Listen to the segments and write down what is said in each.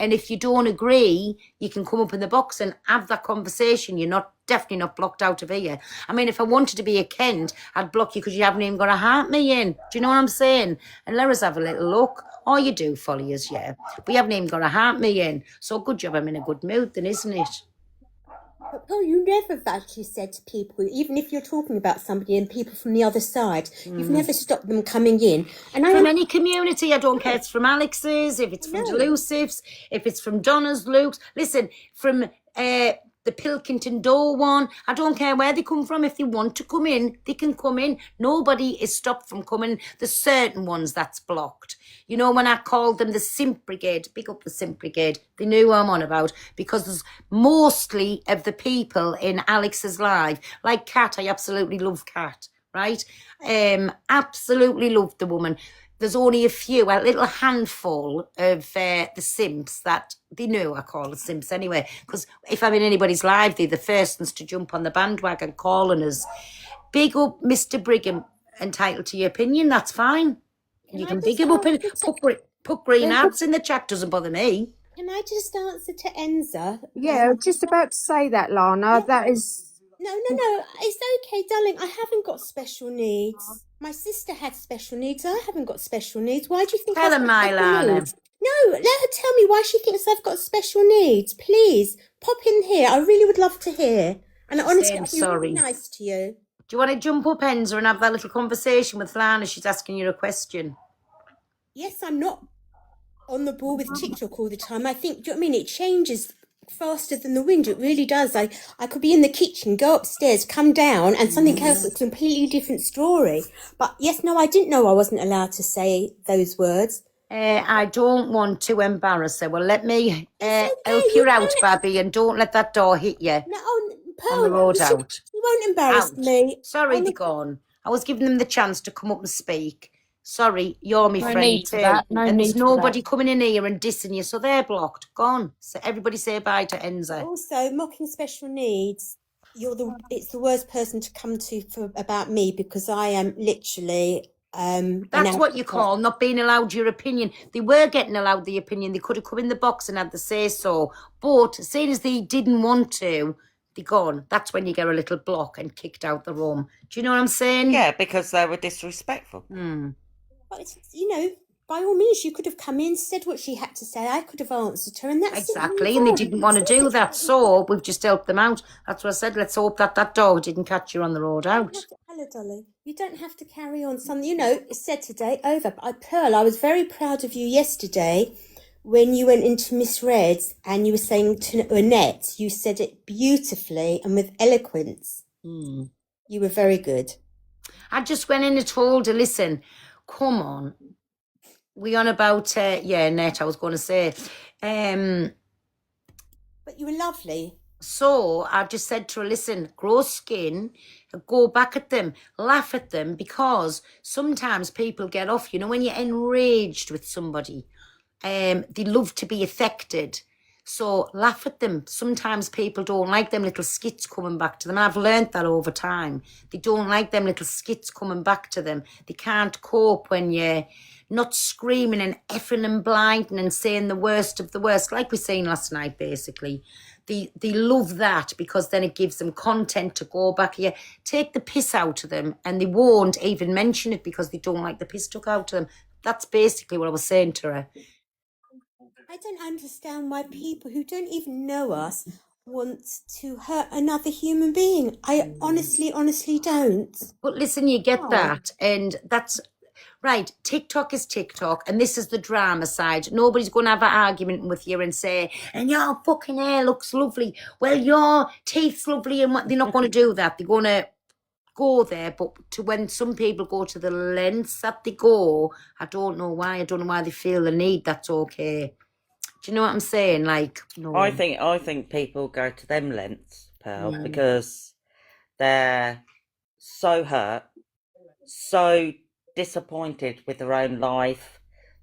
And if you don't agree, you can come up in the box and have that conversation. You're definitely not blocked out of here. I mean, if I wanted to be a Kent, I'd block you because you haven't even got a heart me in. Do you know what I'm saying? And let us have a little look. Oh, you do follow us, yeah. But you haven't even got a heart me in. So good job I'm in a good mood then, isn't it? But Paul, you never have actually said to people, even if you're talking about somebody and people from the other side, you've never stopped them coming in. And from any community, I don't care if it's from Alex's, if it's from No. Delusive's, if it's from Donna's, Luke's. Listen, from the Pilkington Door one, I don't care where they come from. If they want to come in, they can come in. Nobody is stopped from coming. There's certain ones that's blocked. You know, when I called them the Simp Brigade, big up the Simp Brigade, they knew what I'm on about, because there's mostly of the people in Alex's live, like Kat, I absolutely love Kat, right? Absolutely love the woman. There's only a little handful of the simps that they knew. I call it simps anyway, because if I'm in anybody's live, they're the first ones to jump on the bandwagon calling us. Big up Mr. Brigham, entitled to your opinion, that's fine. You can big him up and put green ads in the chat, doesn't bother me. Can I just answer to Enza? Yeah, just about to say that, Lana. That is... No, it's okay, darling. I haven't got special needs. My sister had special needs. I haven't got special needs. Why do you think Tell her, Lana. No, let her tell me why she thinks I've got special needs. Please, pop in here. I really would love to hear. And honestly, I'd be really nice to you. Do you want to jump up, Enza, and have that little conversation with Lana? She's asking you a question. Yes, I'm not on the ball with TikTok all the time. I think, do you know what I mean? It changes faster than the wind. It really does. I could be in the kitchen, go upstairs, come down, and something else, a completely different story. But yes, no, I didn't know I wasn't allowed to say those words. I don't want to embarrass her. Well, let me help you out, Babby, and don't let that door hit you. No, Pearl, on the road out. You won't embarrass me. Sorry, they're gone. I was giving them the chance to come up and speak. Sorry, you're my friend too. And there's nobody coming in here and dissing you, so they're blocked. Gone. So everybody say bye to Enza. Also, mocking special needs. It's the worst person to come to about me, because I am literally that's what you call not being allowed your opinion. They were getting allowed the opinion. They could have come in the box and had the say so. But seeing as they didn't want to, they're gone. That's when you get a little block and kicked out the room. Do you know what I'm saying? Yeah, because they were disrespectful. But by all means, you could have come in, said what she had to say. I could have answered her, and that's exactly. And they didn't want to do that, so we've just helped them out. That's what I said. Let's hope that dog didn't catch you on the road out. Hello, Dolly. You don't have to carry on something. It's said today over. But Pearl, I was very proud of you yesterday when you went into Miss Red's and you were saying to Annette, you said it beautifully and with eloquence. You were very good. I just went in and told her, listen, come on. We on about, Annette, I was going to say. But you were lovely. So I just said to her, listen, grow skin, go back at them, laugh at them, because sometimes people get off, when you're enraged with somebody, they love to be affected. So laugh at them. Sometimes people don't like them little skits coming back to them. And I've learnt that over time. They don't like them little skits coming back to them. They can't cope when you're not screaming and effing and blinding and saying the worst of the worst, like we were saying last night, basically. They love that, because then it gives them content to go back here, take the piss out of them, and they won't even mention it because they don't like the piss took out of them. That's basically what I was saying to her. I don't understand why people who don't even know us want to hurt another human being. I honestly don't. But listen, you get that, and that's... Right, TikTok is TikTok, and this is the drama side. Nobody's going to have an argument with you and say, and your fucking hair looks lovely. Well, your teeth's lovely, and they're not going to do that. They're going to go there, but when some people go to the lengths that they go, I don't know why. I don't know why they feel the need. That's okay. Do you know what I'm saying? Like, no. I think people go to them lengths, Pearl, because they're so hurt, so disappointed with their own life,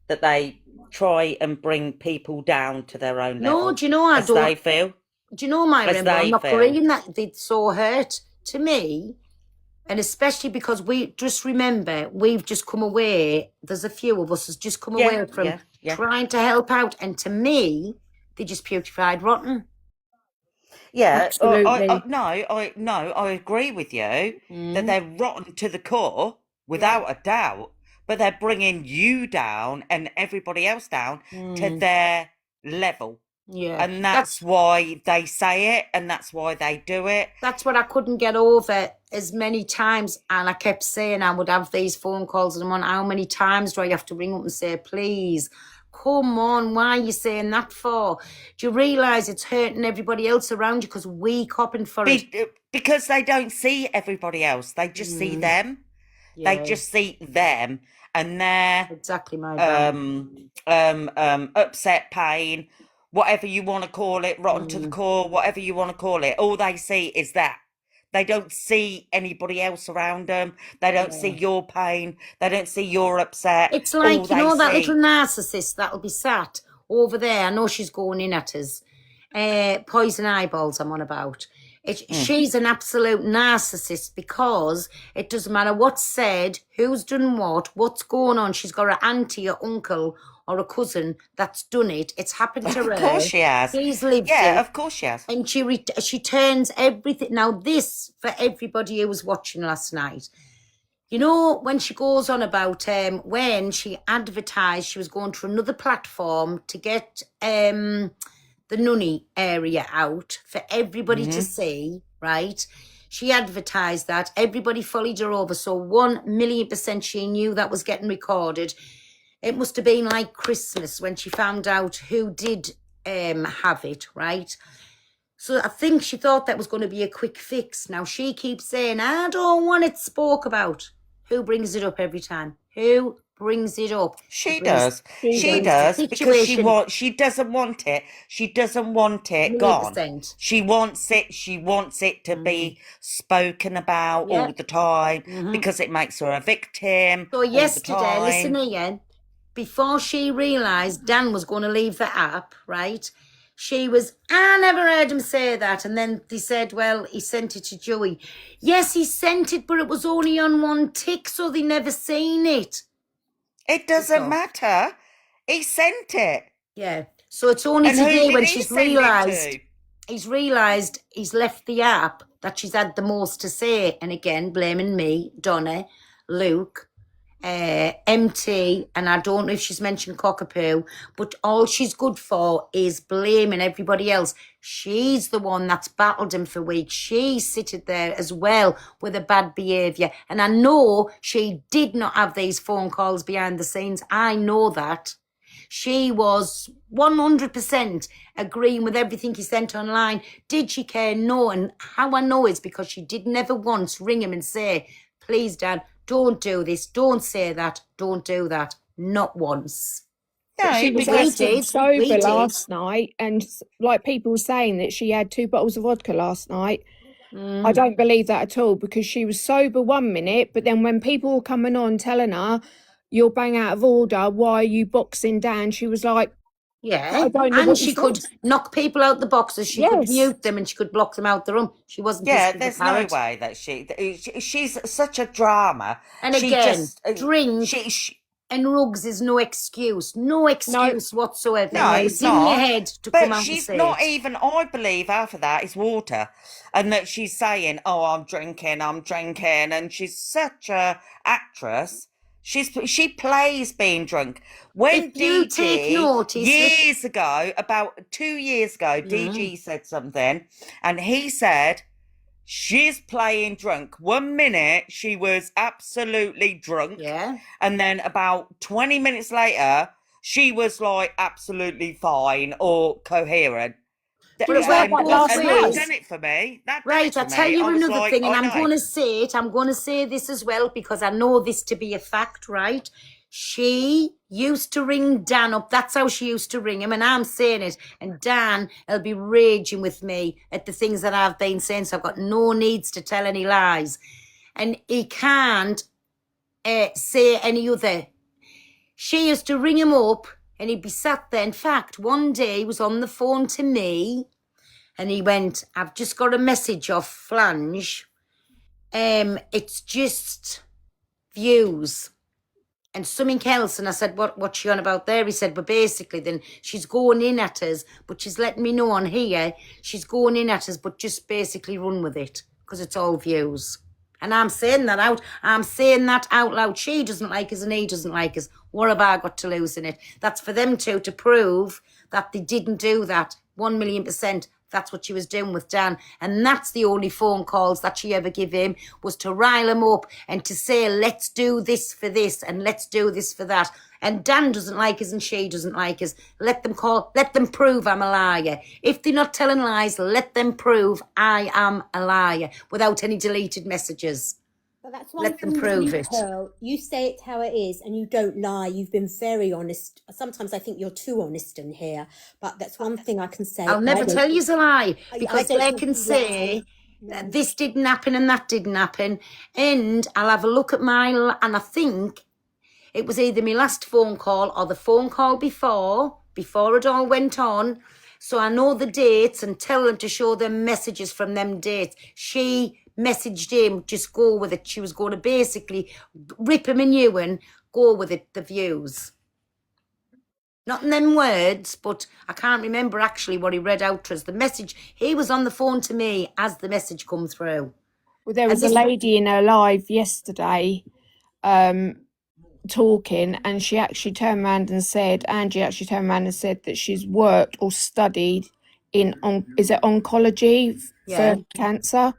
that they try and bring people down to their own level. No, do you know I don't? They feel. Do you know, Myra? I'm not agreeing that they're so hurt. To me, and especially because we just remember we've just come away. There's a few of us has just come away from trying to help out, and to me, They're just putrefied rotten. Yeah, Absolutely. I agree with you that Mm. they're rotten to the core, without a doubt, but they're bringing you down and everybody else down to their level. Yeah. And that's why they say it, and that's why they do it. That's what I couldn't get over as many times. And I kept saying I would have these phone calls and I'm on, how many times do I have to ring up and say, please, come on, why are you saying that for? Do you realise it's hurting everybody else around you because we copping for it? Because they don't see everybody else. They just see them. Yeah, They just see them and their exactly my bad. upset, pain, whatever you want to call it, rotten to the core, whatever you want to call it. All they see is that. They don't see anybody else around them. They don't see your pain. They don't see your upset. It's like, All you know, they that see- little narcissist that'll be sat over there. I know she's going in at us. Poison eyeballs I'm on about. She's an absolute narcissist because it doesn't matter what's said, who's done what, what's going on. She's got an auntie or uncle or a cousin that's done it. It's happened to her. Of course she has. She's lived Yeah, it. of course she has. And she turns everything. Now, this, for everybody who was watching last night, you know, when she goes on about when she advertised she was going to another platform to get the nunny area out for everybody to see, right? She advertised that. Everybody followed her over. So 1,000,000% she knew that was getting recorded. It must have been like Christmas when she found out who did have it, right? So I think she thought that was going to be a quick fix. Now she keeps saying, I don't want it spoke about. Who brings it up every time? Who brings it up? She brings- does. She does because she doesn't want it. She doesn't want it gone. 100%. She wants it. She wants it to be spoken about all the time because it makes her a victim. So all yesterday, the time. listen here, before she realised Dan was going to leave the app, right? I never heard him say that. And then they said, well, he sent it to Joey. Yes, he sent it, but it was only on one tick, so they never seen it. It doesn't matter. He sent it. Yeah. So it's only And who today did when he she's send it realised. to? He's realised he's left the app that she's had the most to say. And again, blaming me, Donna, Luke, MT, and I don't know if she's mentioned Cockapoo, but all she's good for is blaming everybody else. She's the one that's battled him for weeks. She sitted there as well with a bad behaviour. And I know she did not have these phone calls behind the scenes. I know that. She was 100% agreeing with everything he sent online. Did she care? No. And how I know is because she did never once ring him and say, please, Dad, don't do this. Don't say that. Don't do that. Not once. No, She was because- acting we did. sober last night, and like people were saying that she had 2 bottles of vodka last night. I don't believe that at all, because she was sober 1 minute, but then when people were coming on telling her, you're bang out of order, why are you boxing Dan? She was like, Yeah, I don't know and what she you could said. knock people out the boxes. She could Yes. mute them and she could block them out the room. She wasn't. Yeah, pissed with there's the no parrot. way that she's such a drama. And She again, just, drink she, and rugs is no excuse. No excuse whatsoever. No, It's it's in not. your head to come But out she's and say not it. even, I believe half of that is water. And that she's saying, oh, I'm drinking. And she's such a actress. She plays being drunk. When If you DG, take notice, years ago, about 2 years ago, DG said something, and he said, she's playing drunk. 1 minute, she was absolutely drunk. Yeah. And then about 20 minutes later, she was like absolutely fine or coherent. But it Yeah, worked like both last and night. that ways. done it for me. That done Right, it for I'll tell me. you I was another like, thing, and I I'm know. going to say it. I'm going to say this as well because I know this to be a fact, right? She used to ring Dan up. That's how she used to ring him, and I'm saying it. And Dan will be raging with me at the things that I've been saying, so I've got no needs to tell any lies. And he can't say any other. She used to ring him up, and he'd be sat there. In fact, one day he was on the phone to me, and he went, I've just got a message off Flange. It's just views. and something else. And I said, what's she on about there? He said, but basically then she's going in at us, but she's letting me know on here, she's going in at us, but just basically run with it because it's all views. And I'm saying that out. I'm saying that out loud. She doesn't like us and he doesn't like us. What have I got to lose in it? That's for them two to prove that they didn't do that. 1,000,000%. That's what she was doing with Dan. And that's the only phone calls that she ever gave him, was to rile him up and to say, let's do this for this and let's do this for that. And Dan doesn't like us and she doesn't like us. Let them prove I'm a liar. If they're not telling lies, let them prove I am a liar without any deleted messages. But that's one Let them thing with prove you, it. Pearl. You say it how it is and you don't lie. You've been very honest. Sometimes I think you're too honest in here, but that's one thing I can say. I'll never tell you a lie, because don't they think can you say lie. this didn't happen and that didn't happen, and I'll have a look at and I think it was either my last phone call or the phone call before it all went on. So I know the dates and tell them to show them messages from them dates. She messaged him, just go with it. She was going to basically rip him a new one, go with it, the views. Not in them words, but I can't remember actually what he read out to us. The message, he was on the phone to me as the message come through. Well, there was a lady in her live yesterday talking, and she actually turned around and said, Angie actually turned around and said that she's worked or studied in, is it oncology for cancer?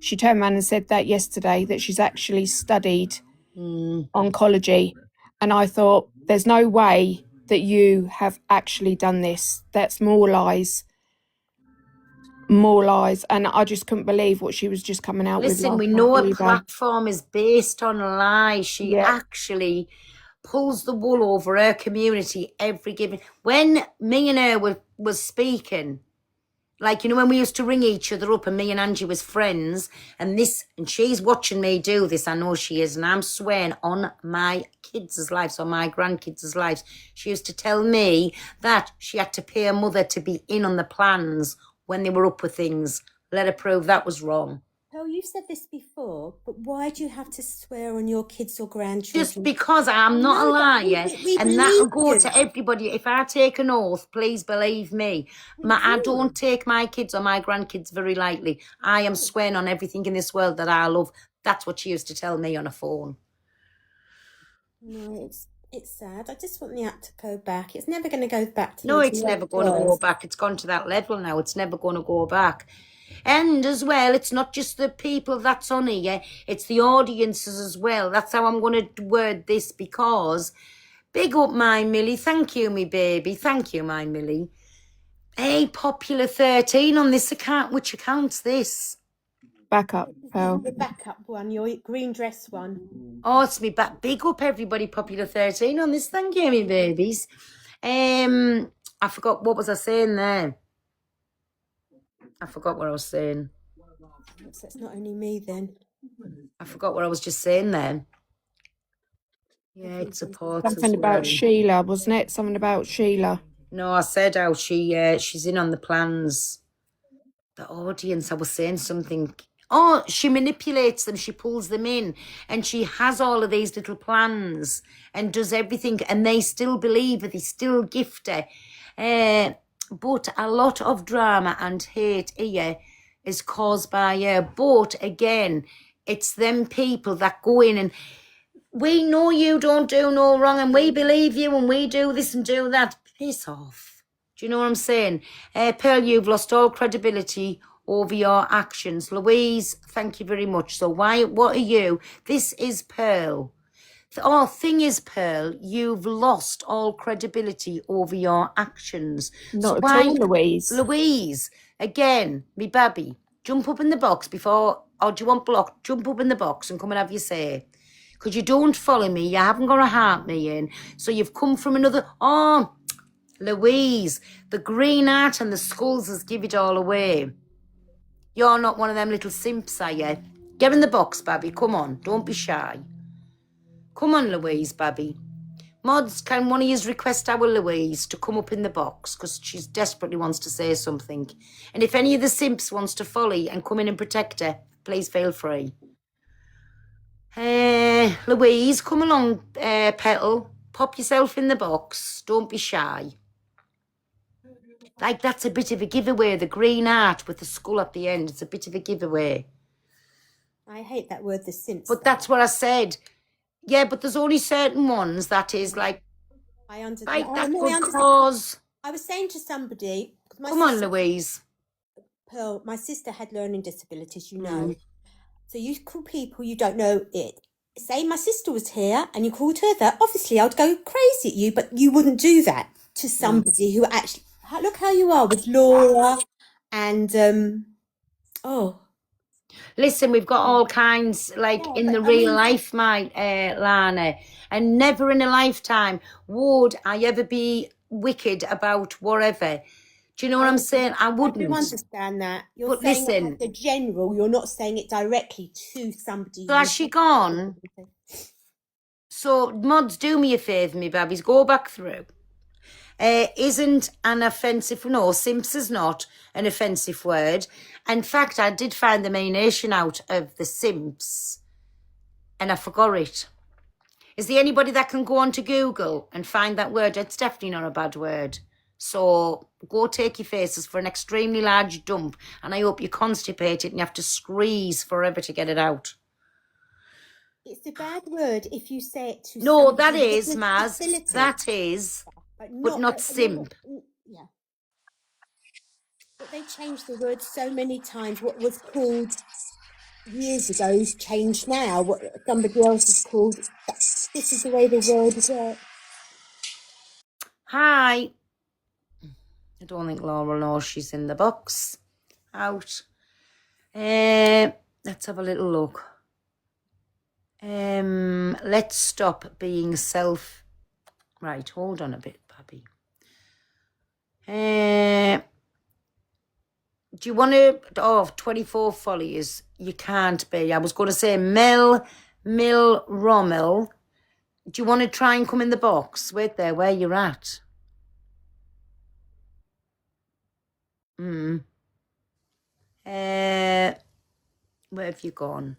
She turned around and said that yesterday, that she's actually studied oncology. And I thought, there's no way that you have actually done this. That's more lies. More lies. And I just couldn't believe what she was just coming out with. Listen, we know a platform is based on lies. She actually pulls the wool over her community every given. When me and her was speaking, like, you know, when we used to ring each other up and me and Angie was friends, and she's watching me do this, I know she is, and I'm swearing on my kids' lives, on my grandkids' lives. She used to tell me that she had to pay her mother to be in on the plans when they were up with things. Let her prove that was wrong. Oh, you've said this before, but why do you have to swear on your kids or grandchildren? Just because I'm not a liar, and that'll go to everybody. If I take an oath, please believe me. I don't take my kids or my grandkids very lightly. I am swearing on everything in this world that I love. That's what she used to tell me on a phone. No, it's sad. I just want the app to go back. It's never going to go back to No, it's never going to go back. It's gone to that level now. It's never going to go back. And as well, it's not just the people that's on here, it's the audiences as well. That's how I'm going to word this, because big up my Millie. Thank you, me baby. Thank you, my Millie. Hey, Popular 13 on this account. Which account's this? Backup, Pearl. The backup one, your green dress one. Oh, it's me back. Big up, everybody, Popular 13 on this. Thank you, me babies. I forgot, what was I saying there? I forgot what I was saying. So it's not only me then. I forgot what I was just saying there. Yeah, it's support. Something about Sheila, wasn't it? Something about Sheila. No, I said how she's in on the plans. The audience, I was saying something. Oh, she manipulates them, she pulls them in, and she has all of these little plans and does everything, and they still believe her, they still gift her. But a lot of drama and hate here is caused by her. But again, it's them people that go in and we know you don't do no wrong and we believe you and we do this and do that. Piss off. Do you know what I'm saying? Pearl, you've lost all credibility over your actions. Louise, thank you very much. So what are you? This is Pearl. Thing is, Pearl, you've lost all credibility over your actions. Not at all, Louise. Louise, again, me baby, jump up in the box before, or do you want blocked? Jump up in the box and come and have your say. Because you don't follow me, you haven't got to heart me in. So you've come from another, Louise, the green art and the skulls has give it all away. You're not one of them little simps, are you? Get in the box, baby, come on, don't be shy. Come on, Louise, baby. Mods, can one of you request our Louise to come up in the box, because she desperately wants to say something. And if any of the simps wants to follow and come in and protect her, please feel free. Louise, come along, Petal. Pop yourself in the box. Don't be shy. Like, that's a bit of a giveaway. The green art with the skull at the end. It's a bit of a giveaway. I hate that word, the simps. But that's what I said. Yeah, but there's only certain ones that is like I that no, I good understand. cause. I was saying to somebody, 'cause my Come on, sister, Louise. Pearl, my sister had learning disabilities, you Mm. know. So you call people you don't know it. Say my sister was here and you called her that, obviously I'd go crazy at you, but you wouldn't do that to somebody who actually, look how you are with Laura and, oh, Listen, we've got all kinds, like yeah, in but the I real mean, life, Lana, and never in a lifetime would I ever be wicked about whatever. Do you know what I'm saying? I I do wouldn't. understand that. You're But saying it listen, as a general, you're not saying it directly to somebody so who has she has that gone? disability. So, mods, do me a favour, me babbies, go back through. Isn't an offensive, no, simps is not an offensive word. In fact, I did find the main nation out of the simps and I forgot it. Is there anybody that can go onto Google and find that word? It's definitely not a bad word. So go take your faces for an extremely large dump and I hope you constipate it and you have to squeeze forever to get it out. It's a bad word if you say it to No, somebody that with is, Maz. disability, That is, but but not simp. yeah. But they changed the word so many times. What was called years ago is changed now. What somebody else is called. This is the way the word works. Hi. I don't think Laura knows she's in the box. Out. Let's have a little look. Let's stop being self. Right, hold on a bit, Pappy. Do you want to? Oh, 24 followers. You can't be. I was going to say Mel Rommel. Do you want to try and come in the box? Wait there, where you're at. Where have you gone?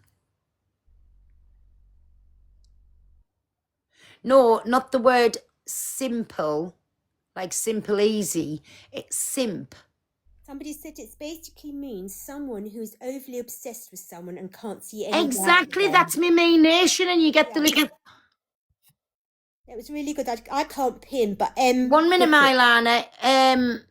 No, not the word simple, like simple easy. It's simp. Somebody said it basically means someone who's overly obsessed with someone and can't see any. Exactly, that's me main nation, and you get the little. It was really good. I can't pin, but 1 minute, Mylana.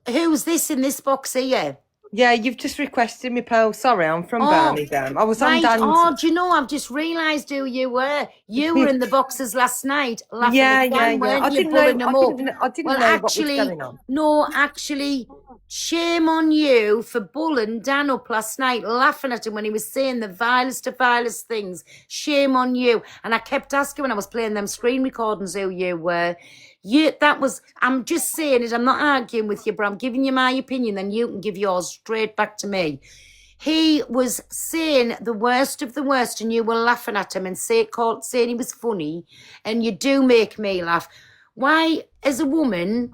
Who's this in this box here? Yeah, you've just requested me, Pearl. Sorry, I'm from Oh, Birmingham. I was on right. Dan's. Oh, do you know? I've just realised who you were. You were in the boxes last night, laughing at Dan, weren't I you? didn't Pulling know. them up. I didn't Well, know what was actually, going on. no, actually, shame on you for bulling Dan up last night, laughing at him when he was saying the vilest of vilest things. Shame on you. And I kept asking when I was playing them screen recordings who you were. I'm just saying it, I'm not arguing with you, but I'm giving you my opinion, then you can give yours straight back to me. He was saying the worst of the worst and you were laughing at him and saying he was funny, and you do make me laugh. Why, as a woman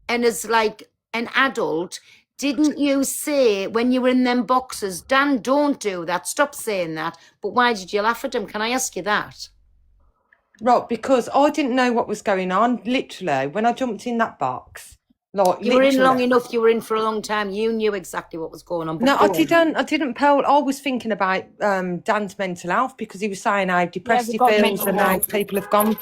and as like an adult, didn't you say when you were in them boxes, Dan, don't do that, stop saying that, but why did you laugh at him? Can I ask you that? Right, because I didn't know what was going on. Literally, when I jumped in that box, like You were in long literally. enough, you were in for a long time, you knew exactly what was going on. But No, go I on. didn't, Pearl. I was thinking about Dan's mental health because he was saying how depressed we've he got feels mental and how health. people have gone.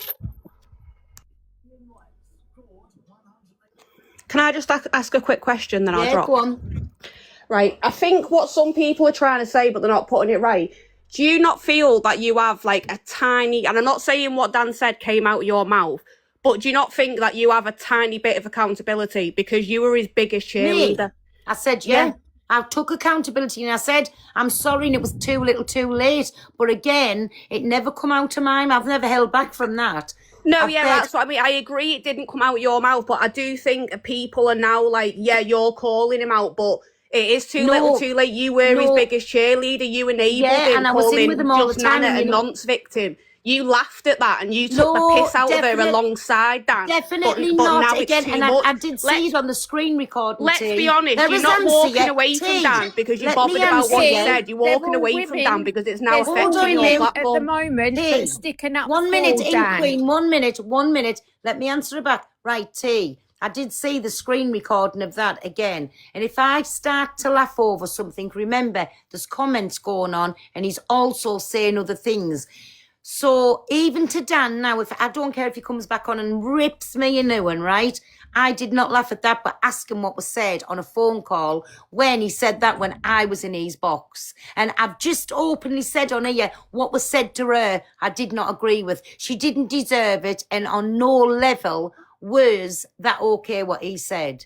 Can I just ask a quick question, then I'll Yeah, drop? go on. Right. I think what some people are trying to say, but they're not putting it right. Do you not feel that you have like a tiny, and I'm not saying what Dan said came out of your mouth, but do you not think that you have a tiny bit of accountability because you were his biggest cheerleader? Me? I said, yeah. I took accountability and I said, I'm sorry and it was too little too late. But again, it never come out of my mouth. I've never held back from that. No, I've yeah, said, that's what I mean. I agree it didn't come out of your mouth, but I do think people are now like, yeah, you're calling him out, but it is too little too late. You were his biggest cheerleader. You enabled him, and I was in calling with him all the just time. Nana And a you know, nonce victim. You laughed at that and you took the No, piss out of her definite- alongside Dan. Definitely but now not. it's Again, too and much. I did see Let's- it on the screen recording. Let's T. be honest, There you're is not answer, walking yeah. away from T, Dan because you're let bothered me about what he answer. said. You're They're walking all away from Dan women. because it's now There's all affecting your women at platform. the moment T, that's sticking up 1 minute for in, Dan. Queen. 1 minute. 1 minute. Let me answer it back. Right, T. I did see the screen recording of that again. And if I start to laugh over something, remember, there's comments going on and he's also saying other things. So even to Dan now, if I don't care if he comes back on and rips me a new one, right? I did not laugh at that, but ask him what was said on a phone call when he said that when I was in his box. And I've just openly said on here what was said to her I did not agree with. She didn't deserve it, and on no level was that okay what he said.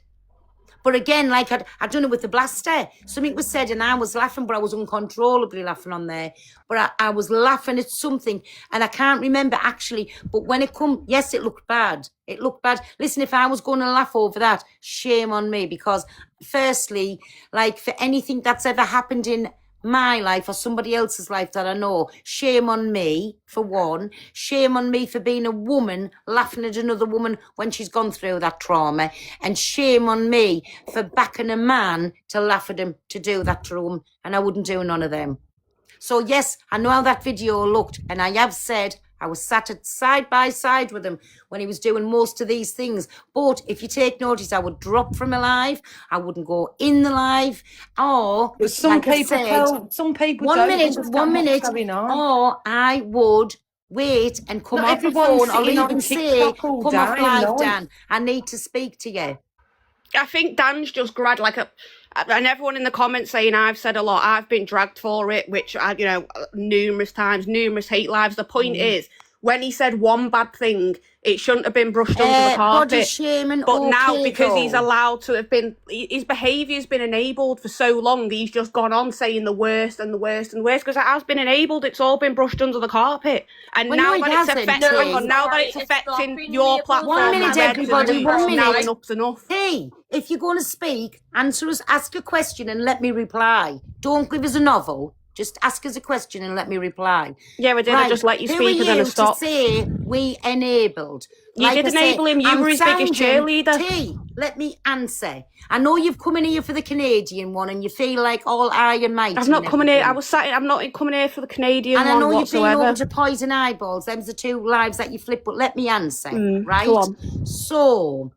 But again, like I'd done it with the blaster. Something was said and I was laughing, but I was uncontrollably laughing on there. But I was laughing at something and I can't remember actually. But when it come, yes, it looked bad. It looked bad. Listen, if I was going to laugh over that, shame on me. Because firstly, like for anything that's ever happened in my life or somebody else's life that I know, shame on me for one, shame on me for being a woman laughing at another woman when she's gone through that trauma, and shame on me for backing a man to laugh at him to do that to him, and I wouldn't do none of them. So yes, I know how that video looked, and I have said I was sat at side by side with him when he was doing most of these things. But if you take notice, I would drop from a live. I wouldn't go in the live. Or, But some like I people, said, Pearl, some people 1 don't minute, understand 1 what's minute, going on. or I would wait and come Not off the everyone's phone or sitting on even say, TikTok all come off day, live, no. Dan. I need to speak to you. I think Dan's just grabbed like a, and everyone in the comments saying I've said a lot. I've been dragged for it, which I, numerous times, numerous hate lives. The point is, when he said one bad thing, it shouldn't have been brushed under the Body carpet. shaming, But now, okay, because he's though. allowed to have been, his behaviour's been enabled for so long, he's just gone on saying the worst and the worst and the worst, because it has been enabled, it's all been brushed under the carpet. And Well, no, now it that it's hasn't, affecting, T. hang on, now that it's affecting your platform, 1 minute, the Reds and everybody, Luke, 1 now minute. enough's enough. Hey, if you're going to speak, answer us, ask a question and let me reply. Don't give us a novel. Just ask us a question and let me reply. Yeah, I did. I just let you Who speak are and then I you to stopped. say we enabled? You did I say, enable him. You I'm were his biggest sounding- cheerleader. T, let me answer. I know you've come in here for the Canadian one and you feel like all high and mighty. I'm not and coming here. everything. I was sat. I'm not coming here for the Canadian And I one know you've been whatsoever. over to Poison Eyeballs. Them's the two lives that you flip, but let me answer, right? go on. So,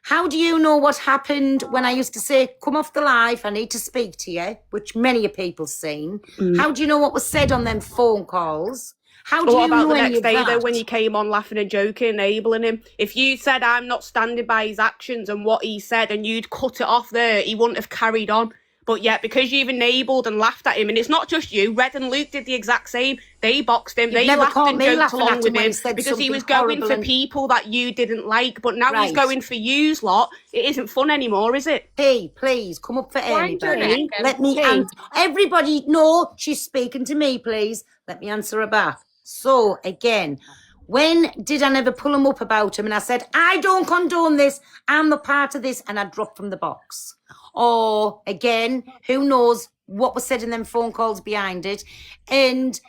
how do you know what happened when I used to say, come off the live, I need to speak to you, which many of people seen. How do you know what was said on them phone calls? How do What you about know the any next of day, though, that? when you came on laughing and joking, enabling him? If you said, I'm not standing by his actions and what he said, and you'd cut it off there, he wouldn't have carried on. But yet, because you've enabled and laughed at him, and it's not just you, Red and Luke did the exact same. They boxed him, You've they never laughed caught and me joked laughing along at him with when he him said because he something was going horrible for and- people that you didn't like. But now he's Right. going for yous lot. It isn't fun anymore, is it? Hey, please, come up for Why don't anybody. you- Let me T. answer. Everybody, no, she's speaking to me, please. Let me answer her back. So, again, when did I never pull him up about him? And I said, I don't condone this. I'm not part of this. And I dropped from the box. Or, again, who knows what was said in them phone calls behind it. And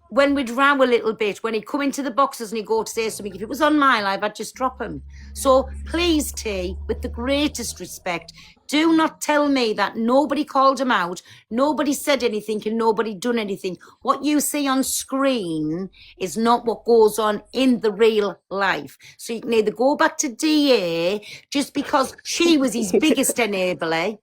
when we'd row a little bit, when he'd come into the boxes and he'd go to say something, if it was on my live, I'd just drop him. So please, T, with the greatest respect, do not tell me that nobody called him out, nobody said anything, and nobody done anything. What you see on screen is not what goes on in the real life. So you can either go back to DA just because she was his biggest enabler.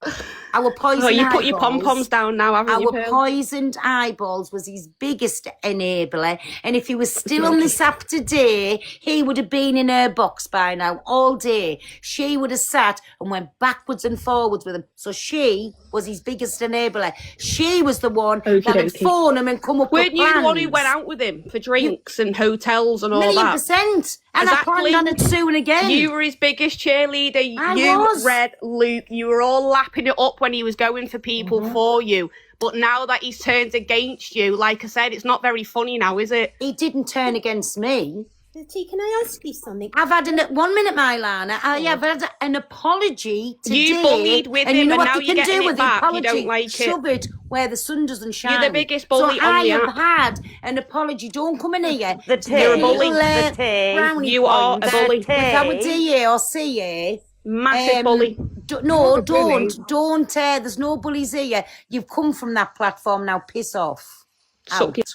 Our poison Oh, you put your eyeballs- pom-poms down now, haven't you, our Pearl? poisoned eyeballs was his biggest enabler. And if he was still on this app today, he would have been in her box by now all day. She would have sat and went backwards and forwards with him. So she was his biggest enabler. She was the one that would Okey-dokey. phone him and come up Weren't with you the one who plans. went out with him for drinks and hotels and all that? $1,000,000%. And I Exactly. planned on it soon again. You were his biggest cheerleader. I You, was. Red, Luke, you were all lapping it up when he was going for people for you. But now that he's turned against you, like I said, it's not very funny now, is it? He didn't turn against me. T, can I ask you something? I've had 1 minute, Mylana. I've had an apology today. You bullied with and you him, know and what now they you're can getting do it with the back. You apology? don't like it. Shove it where the sun doesn't shine. You're the biggest bully so on I the have app. had an apology. Don't come in here. The to get You're a tea, bully. little, the tea, brownie You are a points bully. with our tea. DA or CA. Massive bully. Not No, a bully. don't. There's no bullies here. You've come from that platform now. Piss off. Suck Out. it.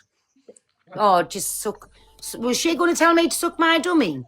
Oh, just suck. Was she going to tell me to suck my dummy?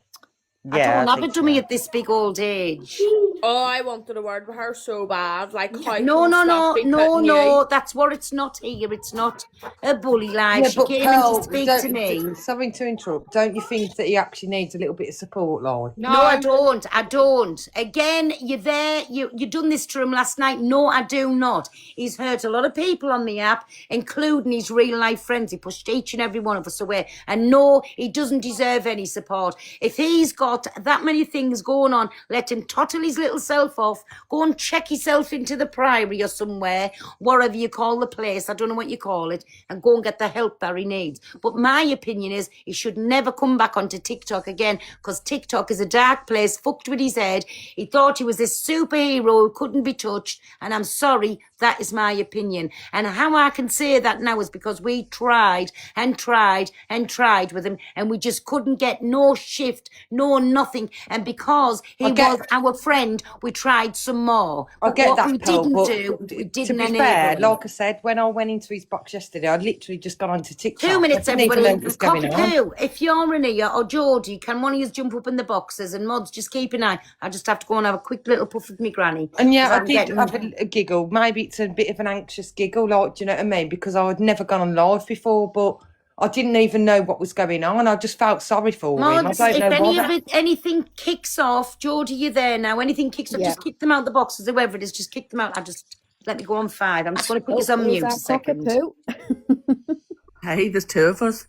I Yeah, don't I have a think dummy so. at this big old age. Oh, I wanted a word with her so bad. Like, how No, can stuff be putting you? no. That's what it's not here. It's not a bully life. Yeah, She but came in Pearl, to speak to me. sorry to interrupt. Don't you think that he actually needs a little bit of support, Lord? No, I don't. Again, you're there. You done this to him last night. No, I do not. He's hurt a lot of people on the app, including his real life friends. He pushed each and every one of us away. And no, he doesn't deserve any support. If he's got that many things going on, let him tottle his little self off. Go and check yourself into the Priory or somewhere, whatever you call the place. I don't know what you call it, and go and get the help that he needs. But my opinion is he should never come back onto TikTok again, because TikTok is a dark place, fucked with his head. He thought he was this superhero who couldn't be touched, and I'm sorry, that is my opinion. And how I can say that now is because we tried and tried and tried with him, and we just couldn't get no shift, no nothing. And because he was our friend, we tried some more. I But get what that, we Pearl, didn't but do, we to didn't be enable fair, him. like I said, when I went into his box yesterday, I'd literally just gone onto TikTok. 2 minutes, I didn't even know everybody. what was going on. Cockapoo, if you're in here, or Geordie, can one of you jump up in the boxes? And Mods, just keep an eye. I just have to go and have a quick little puff with me granny. And yeah, 'cause I I'm did getting- have a giggle. Maybe it's a bit of an anxious giggle, like, do you know what I mean? Because I had never gone on live before, but I didn't even know what was going on. I just felt sorry for him. Mods, I if don't know why. anything kicks off, Geordie, you're there now. Anything kicks off, Yeah. just kick them out the boxes, whoever it is, just kick them out. Let me go on 5. I'm just going to put this on here's mute our a second. cockapoo. Hey, there's 2 of us.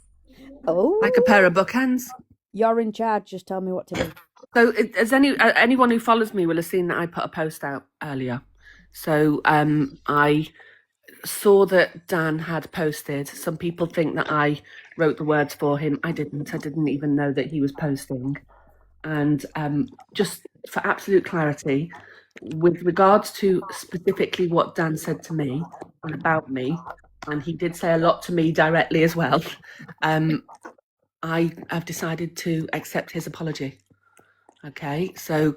Oh, Like a pair of bookends. you're in charge. Just tell me what to do. So, has anyone who follows me will have seen that I put a post out earlier. So, I saw that Dan had posted. Some people think that I wrote the words for him. I didn't. I didn't even know that he was posting. And just for absolute clarity, with regards to specifically what Dan said to me and about me, and he did say a lot to me directly as well, I have decided to accept his apology. Okay, so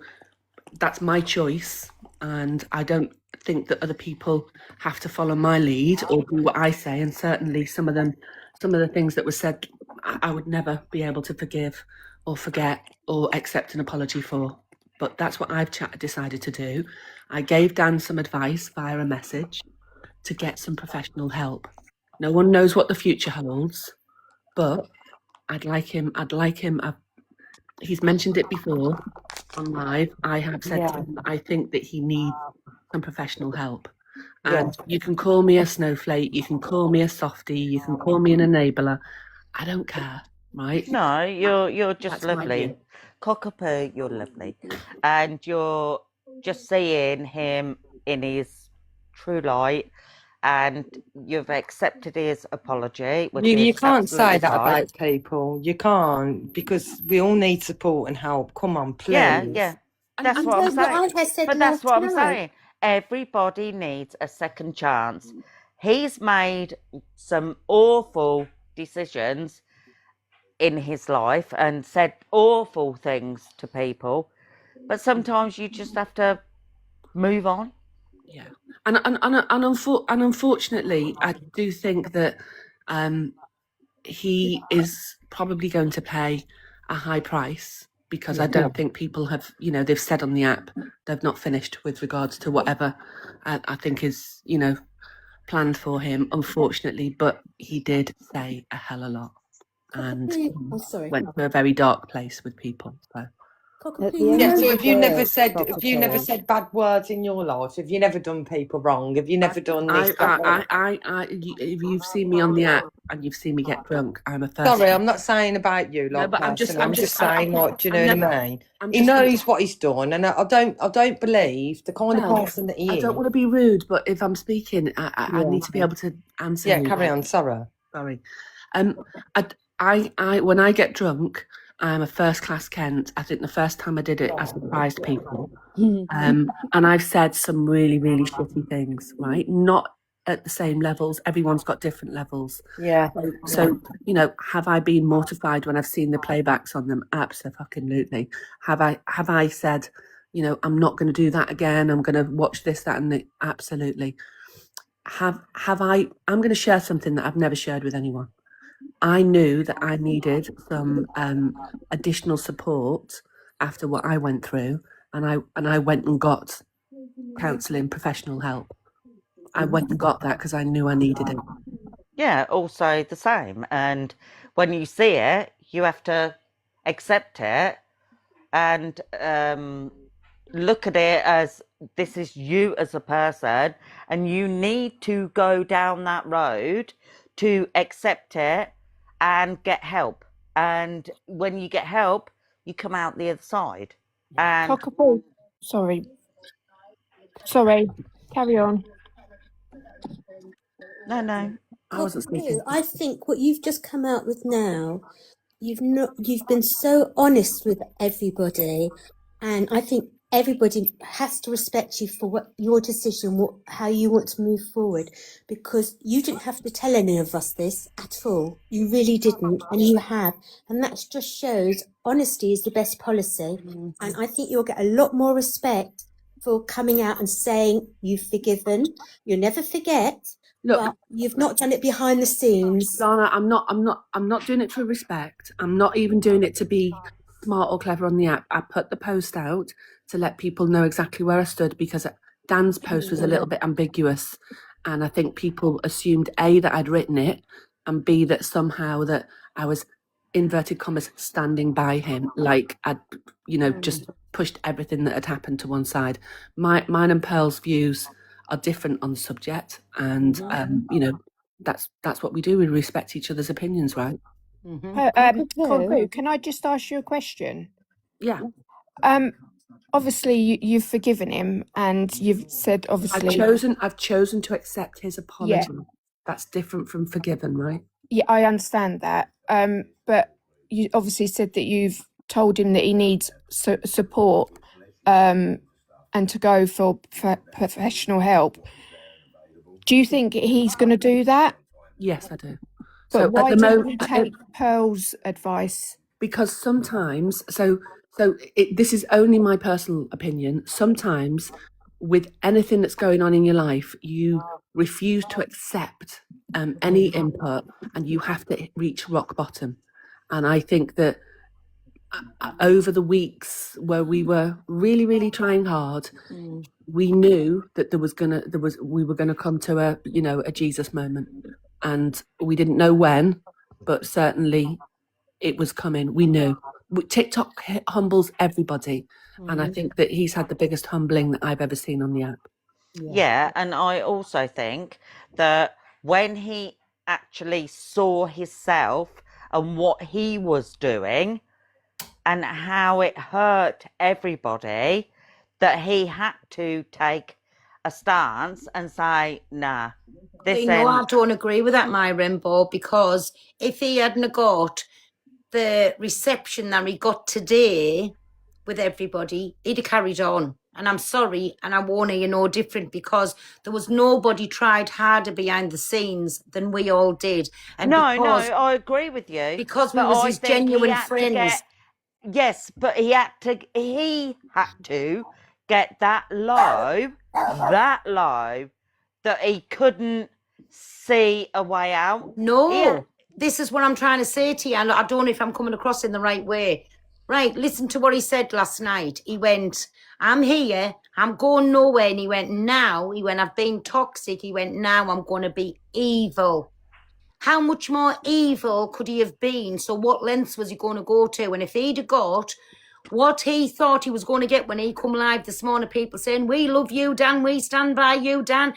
that's my choice, and I don't think that other people have to follow my lead or do what I say. And certainly some of the things that were said, I would never be able to forgive or forget or accept an apology for. But that's what I've decided to do. I gave Dan some advice via a message to get some professional help. No one knows what the future holds, but I'd like him. He's mentioned it before on live. I have said to him that I think that he needs some professional help. And you can call me a snowflake, you can call me a softie, you can call me an enabler. I don't care, right? No, you're just That's my lovely. view. Cockapoo, you're lovely. And you're just seeing him in his true light, and you've accepted his apology. Which You is can't say absolutely that fine. about people. You can't, because we all need support and help. Come on, please. Yeah. That's And what I'm so what saying. I have said But that's last what I'm night. saying. Everybody needs a second chance. He's made some awful decisions in his life and said awful things to people, but sometimes you just have to move on. Yeah, and unfortunately, I do think that he is probably going to pay a high price, because I don't think people have, they've said on the app they've not finished with regards to whatever I think is, planned for him, unfortunately. But he did say a hell of a lot, and Oh, sorry. went to a very dark place with people. So Cockapoo, Yeah, you so know- have you never said Cockapoo. bad words in your life? Have you never done people wrong? Have you never done this? You've seen me on the app and you've seen me get drunk. I'm a first. Sorry, I'm not saying about you, No, like, but I'm just saying, like, do you know what I mean? I'm He just- knows what he's done, and I don't believe the kind of Well, person that he I is. don't want to be rude, but if I'm speaking, I need to be able to answer. Yeah, you. carry on. Sorry. Sorry. I when I get drunk, I'm a first class Kent. I think the first time I did it, I surprised people. And I've said some really, really shitty things, right? Not at the same levels. Everyone's got different levels. Yeah. So, you know, have I been mortified when I've seen the playbacks on them? Absolutely. Have I said, you know, I'm not going to do that again. I'm going to watch this, that, and the, absolutely. I'm going to share something that I've never shared with anyone. I knew that I needed some additional support after what I went through, and I went and got counselling, professional help. I went and got that because I knew I needed it. Yeah, also the same. And when you see it, you have to accept it and look at it as this is you as a person, and you need to go down that road to accept it and get help. And when you get help, you come out the other side. And Cockapoo. Sorry, carry on. no. I wasn't speaking. I think what you've just come out with now, you've been so honest with everybody, and I think everybody has to respect you for what your decision, how you want to move forward, because you didn't have to tell any of us this at all. You really didn't, and you have, and that just shows honesty is the best policy. And I think you'll get a lot more respect for coming out and saying you've forgiven. You'll never forget. Look, But you've not done it behind the scenes. Donna, I'm not doing it for respect. I'm not even doing it to be smart or clever on the app. I put the post out to let people know exactly where I stood, because Dan's post was a little bit ambiguous, and I think people assumed A, that I'd written it, and B, that somehow that I was, inverted commas, standing by him, like I'd, you know, just pushed everything that had happened to one side. Mine and Pearl's views are different on the subject, and you know, that's what we do. We respect each other's opinions, right? Cockapoo, can I just ask you a question? Yeah. Obviously you've forgiven him, and you've said obviously I've chosen to accept his apology. Yeah. That's different from forgiven, right? Yeah, I understand that. But you obviously said that you've told him that he needs support, and to go for professional help. Do you think he's going to do that? Yes, I do. But So why at the didn't moment, you take Pearl's advice? because sometimes, this is only my personal opinion. Sometimes, with anything that's going on in your life, you refuse to accept any input, and you have to reach rock bottom. And I think that over the weeks where we were really, really trying hard, we knew that we were gonna come to a Jesus moment, and we didn't know when, but certainly it was coming. We knew. TikTok humbles everybody, and I think that he's had the biggest humbling that I've ever seen on the app. Yeah, and I also think that when he actually saw himself and what he was doing and how it hurt everybody, that he had to take a stance and say, nah, this You know, I ain't... don't agree with that, my Rainbow, because if he hadn't got the reception that he got today with everybody, he'd have carried on. And I'm sorry, and I won't hear no different, because there was nobody tried harder behind the scenes than we all did. And No, because, I agree with you. because we but was I his think he genuine had to friends. Yes, but he had to get that low that he couldn't see a way out. No, Yeah. this is what I'm trying to say to you, and I don't know if I'm coming across in the right way. Right, listen to what he said last night. He went, I'm here, I'm going nowhere. And he went, I've been toxic. He went, now I'm going to be evil. How much more evil could he have been? So what lengths was he going to go to? And if he'd have got what he thought he was going to get when he come live this morning, people saying, we love you, Dan, we stand by you, Dan.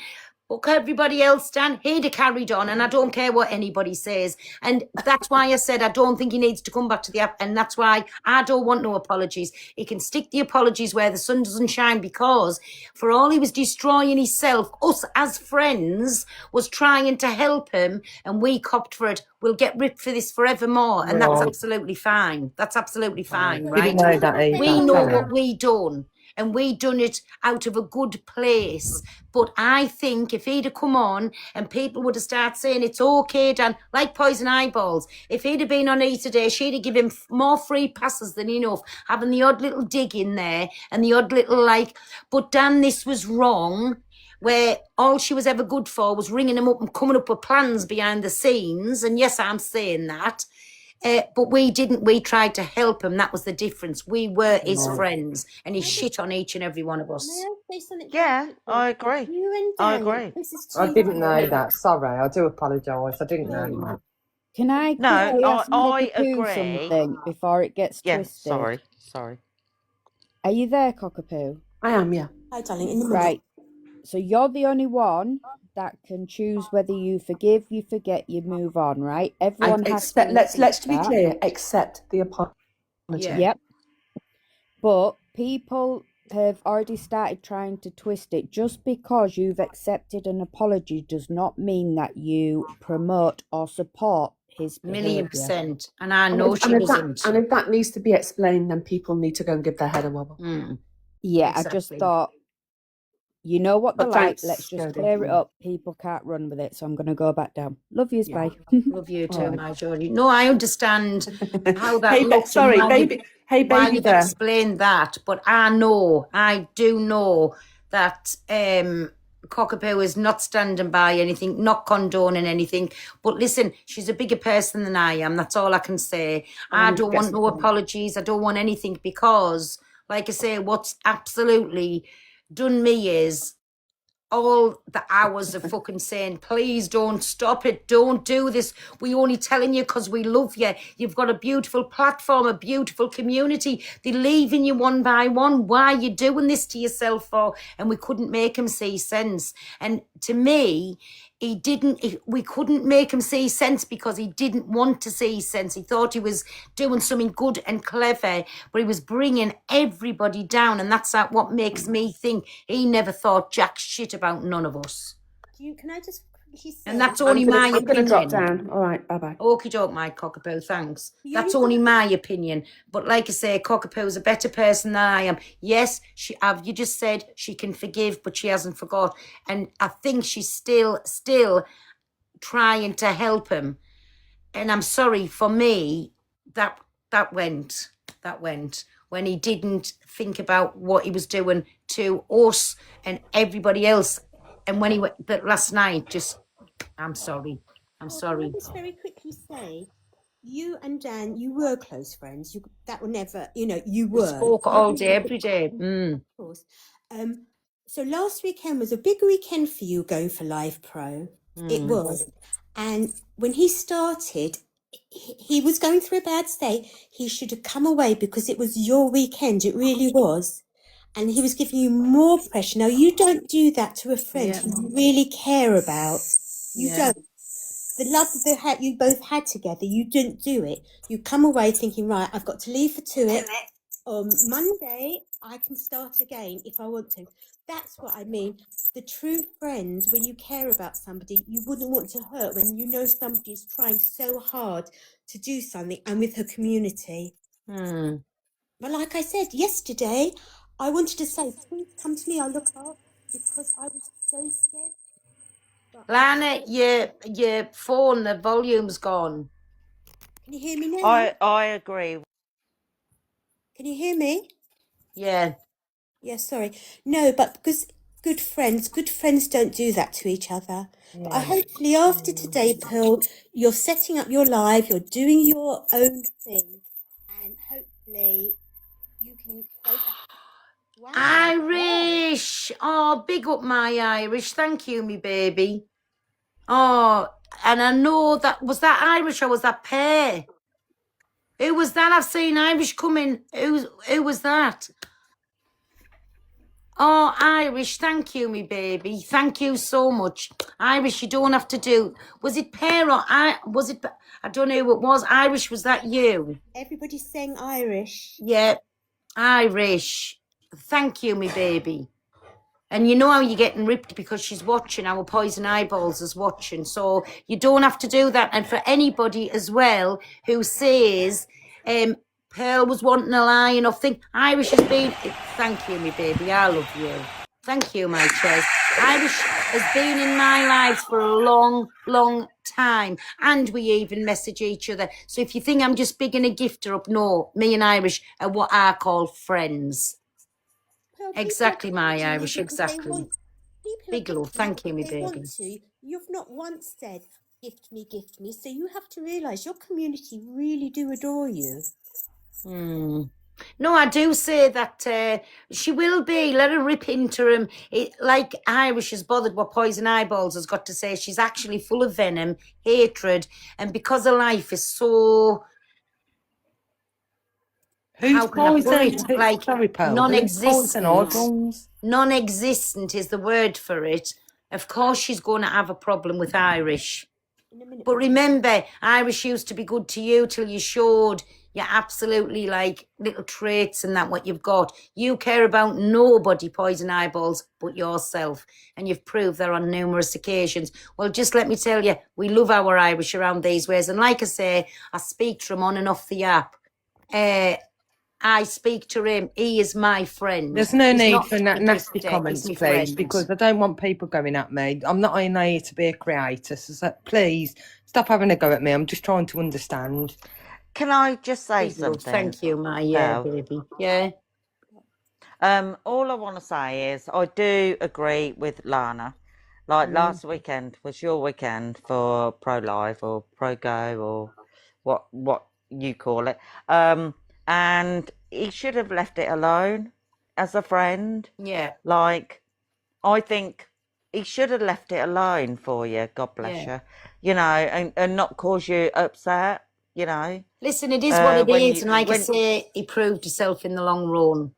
Look, everybody else, Dan, he'd have carried on, and I don't care what anybody says. And that's why I said I don't think he needs to come back to the app, and that's why I don't want no apologies. He can stick the apologies where the sun doesn't shine, because for all he was destroying himself, us as friends was trying to help him, and we copped for it. We'll get ripped for this forevermore, and that's Right. absolutely fine. That's absolutely fine, Didn't right? know that either. We know Sorry. what we done, and we done it out of a good place. But I think if he'd have come on and people would have started saying it's okay, Dan, like Poison Eyeballs, if he'd have been on E today, she'd have given him more free passes than enough, having the odd little dig in there and the odd little like, but Dan, this was wrong, where all she was ever good for was ringing him up and coming up with plans behind the scenes. And yes, I'm saying that. But we didn't. We tried to help him. That was the difference. We were his friends, and he shit on each and every one of us. May I say something? Yeah, I agree. You and I Dan, agree. this is I too didn't know funny. that. Sorry, I do apologise. I didn't know that. Can I No, quickly ask I Cockapoo agree. something before it gets Yeah, twisted? sorry. Are you there, Cockapoo? I am, yeah. Hi, darling. In the middle. Right. So you're the only one that can choose whether you forgive, you forget, you move on, right? Everyone has Accept, to let's be accept that. clear, accept the apology. Yeah. Yep. But people have already started trying to twist it. Just because you've accepted an apology does not mean that you promote or support his behaviour. 1,000,000%. And I know she wasn't. And if that needs to be explained, then people need to go and give their head a wobble. Yeah, I just Exactly. thought, you know what they're But like, thanks, let's just Jodie. clear it up. People can't run with it, so I'm going to go back down. Love yous, Yeah. bye. Love you too, Alright. my Jodie. No, I understand how that Hey, looks. sorry, and why baby. Hey, why baby you've there. explained that, but I do know that Cockapoo is not standing by anything, not condoning anything. But listen, she's a bigger person than I am. That's all I can say. I don't want no apologies. I don't want anything, because, like I say, what's absolutely done me is all the hours of fucking saying, please don't stop it, don't do this, we only telling you because we love you, you've got a beautiful platform, a beautiful community, they're leaving you one by one, why are you doing this to yourself for? And we couldn't make him see sense. And to me, we couldn't make him see sense because he didn't want to see sense. He thought he was doing something good and clever, but he was bringing everybody down. And that's what makes me think he never thought jack shit about none of us. Can I just quickly say? And that's only my I'm going to opinion. drop down. All right, bye-bye. Okie doke, my Cockapoo, thanks. You That's only only my opinion. But like I say, Cockapoo's a better person than I am. Yes, you just said she can forgive, but she hasn't forgot. And I think she's still trying to help him. And I'm sorry, for me, that went when he didn't think about what he was doing to us and everybody else. And when he went that last night, I'm sorry. Can I just very quickly say, you and Dan, you were close friends. That will never, you We were. spoke all day, every day. Of course. So last weekend was a big weekend for you going for Live Pro. It was. And when he started, he was going through a bad state. He should have come away because it was your weekend. It really was. And he was giving you more pressure. Now, you don't do that to a friend who you really care about. You don't. The love that you both had together, you didn't do it. You come away thinking, right, I've got to leave for Tuit. On Monday, I can start again if I want to. That's what I mean. The true friends, when you care about somebody, you wouldn't want to hurt when you know somebody's trying so hard to do something, and with her community. But like I said yesterday, I wanted to say, please come to me, I'll look up, because I was so scared. Lana, your phone, the volume's gone. Can you hear me now? I agree. Can you hear me? Yeah. Yeah, sorry. No, but because good friends don't do that to each other. But hopefully after today, Pearl, you're setting up your live, you're doing your own thing, and hopefully you can go back. Wow. Irish. Oh, big up my Irish. Thank you, me baby. Oh, and I know was that Irish or was that Pear? Who was that? I've seen Irish coming. Who was that? Oh, Irish, thank you, me baby. Thank you so much. Irish, you don't have to do. Was it Pear or was it? I don't know who it was. Irish, was that you? Everybody's saying Irish. Yeah, Irish. Thank you, me baby. And you know how you're getting ripped because she's watching. Our Poison Eyeballs is watching. So you don't have to do that. And for anybody as well who says, Pearl was wanting a line or thing, Irish has been. Thank you, me baby. I love you. Thank you, my Ches. Irish has been in my life for a long, long time. And we even message each other. So if you think I'm just bigging a gifter up, no, me and Irish are what I call friends. Pearl, people are Exactly, my gifting you Irish, because they exactly. want. People are Big love, gifting you thank you, me because they baby. want to. You've not once said, gift me, gift me. So you have to realise your community really do adore you. No, I do say that she will be. Let her rip into him. Like Irish is bothered what Poison Eyeballs has got to say. She's actually full of venom, hatred, and because her life is so, Who's how can I put poison? it? Like Sorry, Pearl. Who's poison non-existent. eyeballs? Non-existent is the word for it. Of course she's going to have a problem with Irish. In a minute. But remember, Irish used to be good to you till you showed you absolutely like little traits and that what you've got. You care about nobody, Poison Eyeballs, but yourself. And you've proved that on numerous occasions. Well, just let me tell you, we love our Irish around these ways. And like I say, I speak to him on and off the app. I speak to him. He is my friend. There's no He's need not for a nasty gifter, comments, he's my please, friend. because I don't want people going at me. I'm not in here to be a creator, so please stop having a go at me. I'm just trying to understand. Can I just say Big love. something? Thank you, my Pearl? baby. Yeah. All I want to say is I do agree with Lana. Like last weekend was your weekend for Pro Live or Pro Go or what you call it. And he should have left it alone as a friend. Yeah. Like, I think he should have left it alone for you. God bless Yeah. you. You know, and not cause you upset. You know. Listen, it is what it when is, you and like I when say, he proved himself in the long run.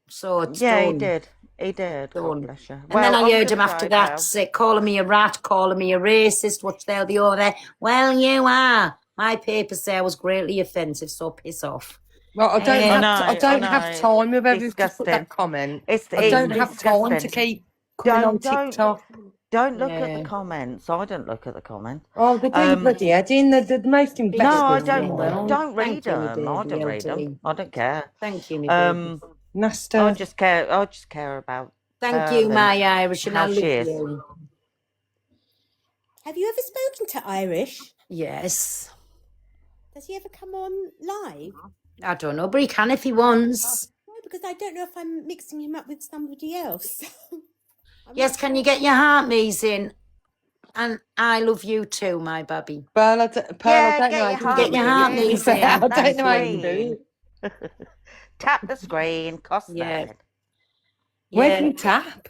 So it's yeah, he done. did. He did. God Done. bless you. And then Well, I I'm heard him gonna after go, that Pearl. say, calling me a rat, calling me a racist, what's there, the other. Well, you are. My papers say I was greatly offensive, so piss off. Well, I don't I have know. I don't I have know. time with everyone to put Disgusting. that comment. It's I don't have time to disgusting. keep coming on Don't TikTok. don't look at the Yeah. comments. I don't look at the comments. Oh, they're doing bloody heading. They're the most Big No, invested I love, in the don't. yeah. world. Don't read Thank you, me them. I baby, don't read them. LD. I don't care. Thank you, me baby. Nasty. I just care about Thank her you, and my Irish, and I how love she is. you. Have you ever spoken to Irish? Yes. Does he ever come on live? I don't know, but he can if he wants. No, because I don't know if I'm mixing him up with somebody else. I'm Yes, not can you sure. get your heart me's in? And I love you too, my baby. Pearl, I don't Yeah, know get how your to heart Get do your it. heart in. To be me's fair, in. I don't Thank know how to you. do it. Tap the screen. Cost Yeah. that. Where do Yeah. you tap?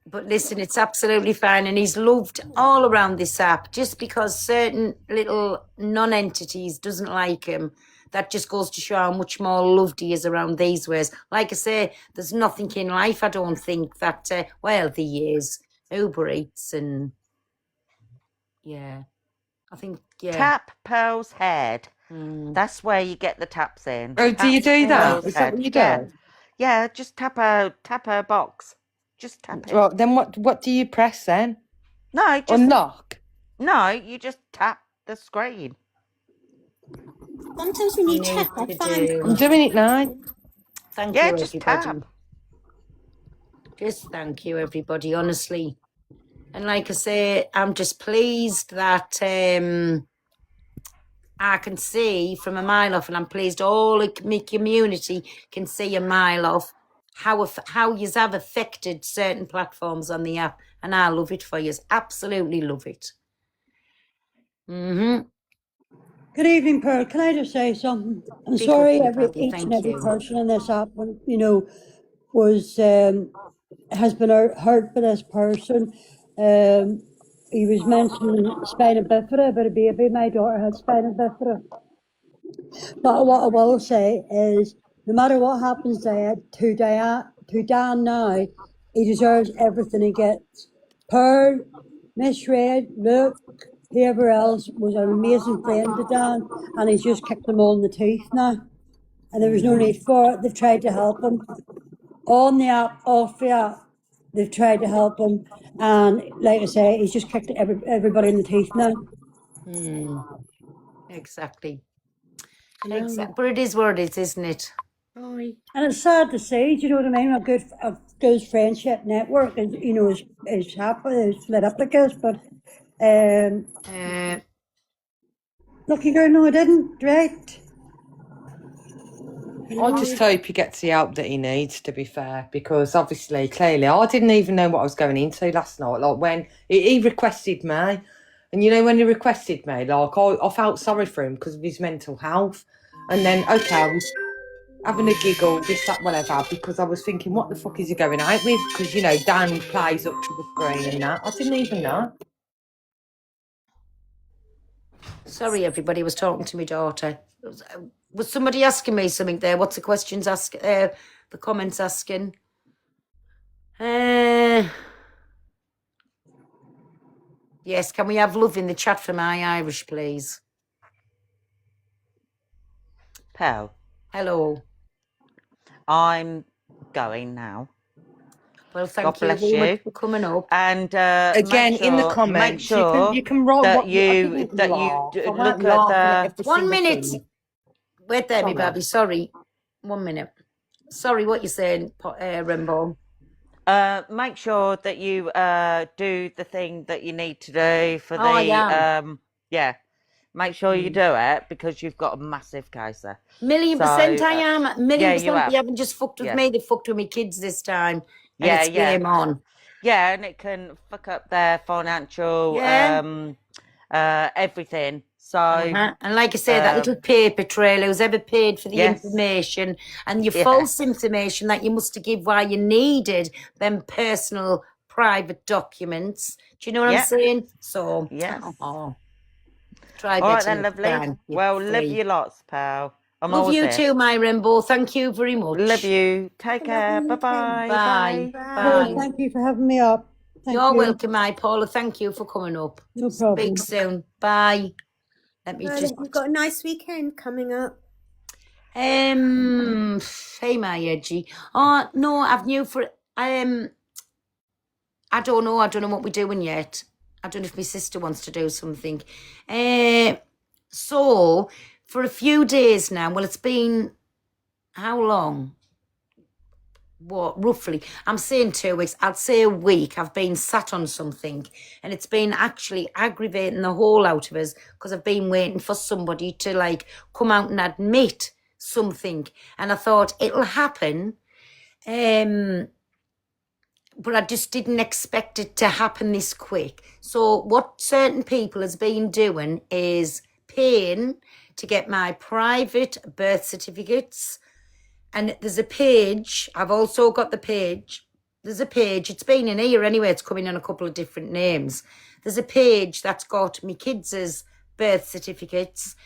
But listen, it's absolutely fine. And he's loved all around this app. Just because certain little non-entities doesn't like him, that just goes to show how much more loved he is around these ways. Like I say, there's nothing in life, I don't think, that, well, the years, Uber Eats and, yeah. I think, yeah. Tap Pearl's head. Mm. That's where you get the taps in. Oh, do you Tap do that? Pearl's Is that head. what you Yeah. do? Yeah, just tap her box. Just tap it. Well, then what do you press then? No, just Unlock. no, you just tap the screen. Sometimes when you tap, I find. I'm doing it now. Thank Yeah, you, just everybody. tap. Just thank you, everybody, honestly. And like I say, I'm just pleased that I can see from a mile off, and I'm pleased all my community can see a mile off how yous have affected certain platforms on the app, and I love it for yous. Absolutely love it. Mm-hmm. Good evening, Pearl. Can I just say something? I'm Big sorry, up, Daddy. each Thank and every you. person on this app, was has been hurt by this person. He was mentioning spina bifida, but a baby. My daughter had spina bifida. But what I will say is, no matter what happens to to Dan now, he deserves everything he gets. Pearl, Miss Red, Luke, whoever else was an amazing friend to Dan, and he's just kicked them all in the teeth now. And there was no need for it. They've tried to help him. On the app, off the app, they've tried to help him. And like I say, he's just kicked everybody in the teeth now. Exactly. I know. Exactly. But it is what it is, isn't it? Aye. And it's sad to see, do you know what I mean? A good friendship network is, you know, is happy, is lit up like this, but Uh, lucky girl, no, I didn't, right? I just hope he gets the help that he needs, to be fair, because obviously, clearly, I didn't even know what I was going into last night. Like when he requested me, and you know, when he requested me, like I felt sorry for him because of his mental health. And then, okay, I was having a giggle, this, that, whatever, because I was thinking, what the fuck is he going out with? Because, you know, Dan plays up to the screen and that. I didn't even know. sorry, everybody was talking to my daughter. Was somebody asking me something there? What's the questions the comments asking? Yes, can we have love in the chat for my Irish, please? Pal, Hello. I'm going now. Well, God thank you bless very much you. for coming up. And Again, make in the sure, comments, sure you can write that what I you didn't that laugh. you I d- weren't look at laughing at the every 1 single minute. thing. Wait there, me Sorry. baby. Sorry. 1 minute. Sorry, what you saying, Rimbo? make sure that you do the thing that you need to do for Oh, I the yeah. Make sure you do it because you've got a massive case there. %, So I am. Million yeah, you percent. have. You haven't just fucked with Yes. me, they fucked with me kids this time. And Yeah, it's game on. Yeah, and it can fuck up their financial Yeah. everything. So And like I say, that little paper trail, who's ever paid for the yes. information and your Yeah. false information that you must have give why you needed them personal private documents. Do you know what I'm Yeah. saying? So Yes. try All right better then, next lovely. time. You Well, love free. you lots, pal. I'm Love always you here. too, my Rainbow. Thank you very much. Love you. Take care. Love you. Bye-bye. Bye. Bye. Well, Bye. thank you for having me up. Thank You're you. welcome, my Paula. Thank you for coming up. No problem. Speak soon. Bye. Let me Well, just. you've got a nice weekend coming up. Hey, my edgy. Oh no, I've new for I don't know. I don't know what we're doing yet. I don't know if my sister wants to do something. So for a few days now. Well, it's been how long? What roughly? I'm saying 2 weeks. I'd say a week. I've been sat on something, and it's been actually aggravating the whole out of us because I've been waiting for somebody to like come out and admit something, and I thought it'll happen. But I just didn't expect it to happen this quick. So what certain people has been doing is paying to get my private birth certificates. And there's a page, I've also got the page. There's a page, it's been in here anyway, it's coming in a couple of different names. There's a page that's got me kids' birth certificates.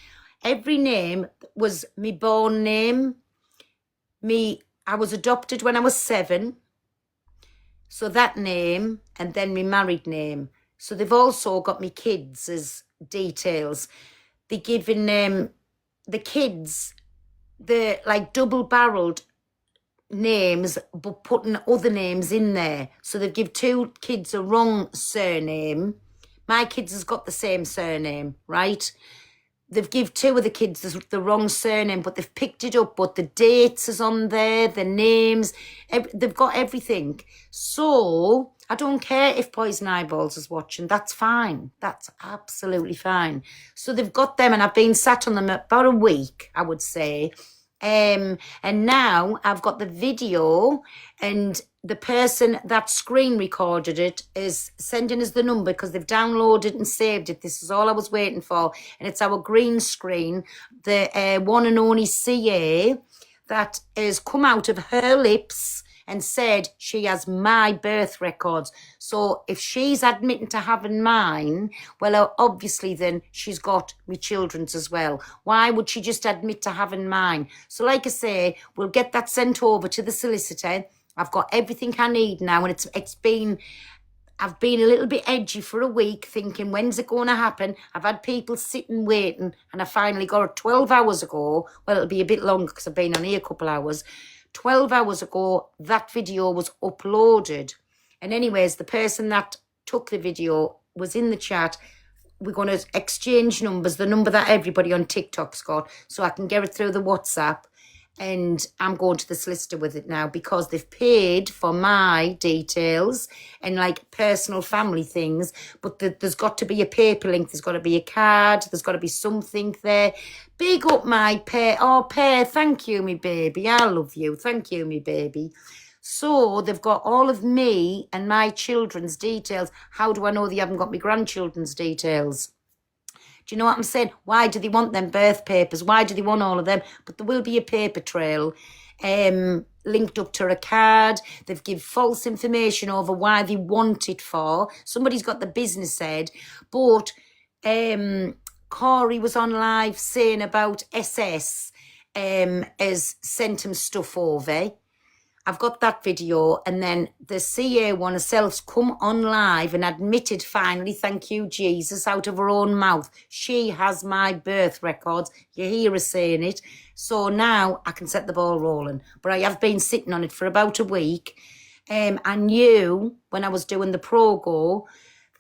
Every name was me born name. I was adopted when I was 7. So that name, and then my married name. So they've also got me kids as details. They're giving the kids the like double-barreled names, but putting other names in there. So they've give 2 kids a wrong surname. My kids has got the same surname, right? They've give 2 of the kids the wrong surname, but they've picked it up. But the dates is on there, the names, they've got everything. So I don't care if Poison Eyeballs is watching. That's fine. That's absolutely fine. So they've got them, and I've been sat on them about a week, I would say. And now I've got the video, and the person that screen recorded it is sending us the number because they've downloaded and saved it. This is all I was waiting for. And it's our green screen, the one and only CA that has come out of her lips and said she has my birth records. So if she's admitting to having mine, well, obviously then she's got me children's as well. Why would she just admit to having mine? So like I say, we'll get that sent over to the solicitor. I've got everything I need now, and I've been a little bit edgy for a week, thinking, when's it going to happen? I've had people sitting waiting, and I finally got it 12 hours ago. Well, it'll be a bit longer because I've been on here a couple hours. 12 hours ago, that video was uploaded. And anyways, the person that took the video was in the chat. We're going to exchange numbers, the number that everybody on TikTok's got, so I can get it through the WhatsApp. And I'm going to the solicitor with it now because they've paid for my details and like personal family things. But there's got to be a paper link. There's got to be a card. There's got to be something there. Big up my pair. Oh, pair. Thank you, me baby. I love you. Thank you, me baby. So they've got all of me and my children's details. How do I know they haven't got my grandchildren's details? Do you know what I'm saying? Why do they want them birth papers? Why do they want all of them? But there will be a paper trail linked up to a card. They've given false information over why they want it for. Somebody's got the business head. But Corey was on live saying about SS has sent him stuff over. I've got that video, and then the CA one herself's come on live and admitted finally, thank you, Jesus, out of her own mouth. She has my birth records. You hear her saying it. So now I can set the ball rolling. But I have been sitting on it for about a week. I knew when I was doing the Progo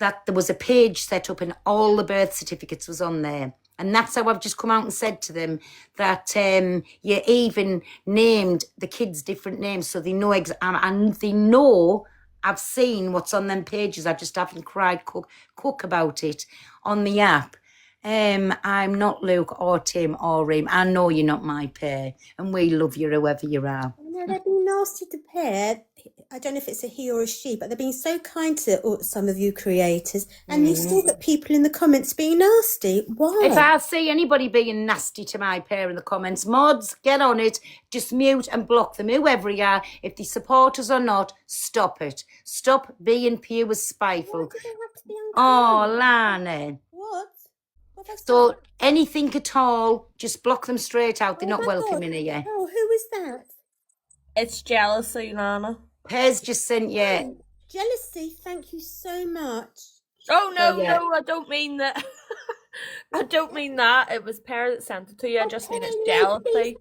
that there was a page set up and all the birth certificates was on there. And that's how I've just come out and said to them that you even named the kids different names so they know and they know I've seen what's on them pages. I just haven't cried cook about it on the app. I'm not Luke or Tim or Reem. I know you're not my pair, and we love you whoever you are. No, they've been nasty to pair. I don't know if it's a he or a she, but they've been so kind to some of you creators, and they've still got people in the comments being nasty. Why? If I see anybody being nasty to my pair in the comments, mods, get on it. Just mute and block them, whoever you are. If they support us or not, stop it. Stop being pure spiteful. Why do they have to be Oh, unkind? Lana. What? What have I So done? anything at all, just block them straight out. They're Oh not my welcome God. in here. Oh, who was that? It's jealousy, Nana. Pairs just sent you. Oh, jealousy. Thank you so much. Oh no, yeah. no, I don't mean that. I don't mean that. It was Per that sent it to you. I just mean it's Okay, no, please, jealousy.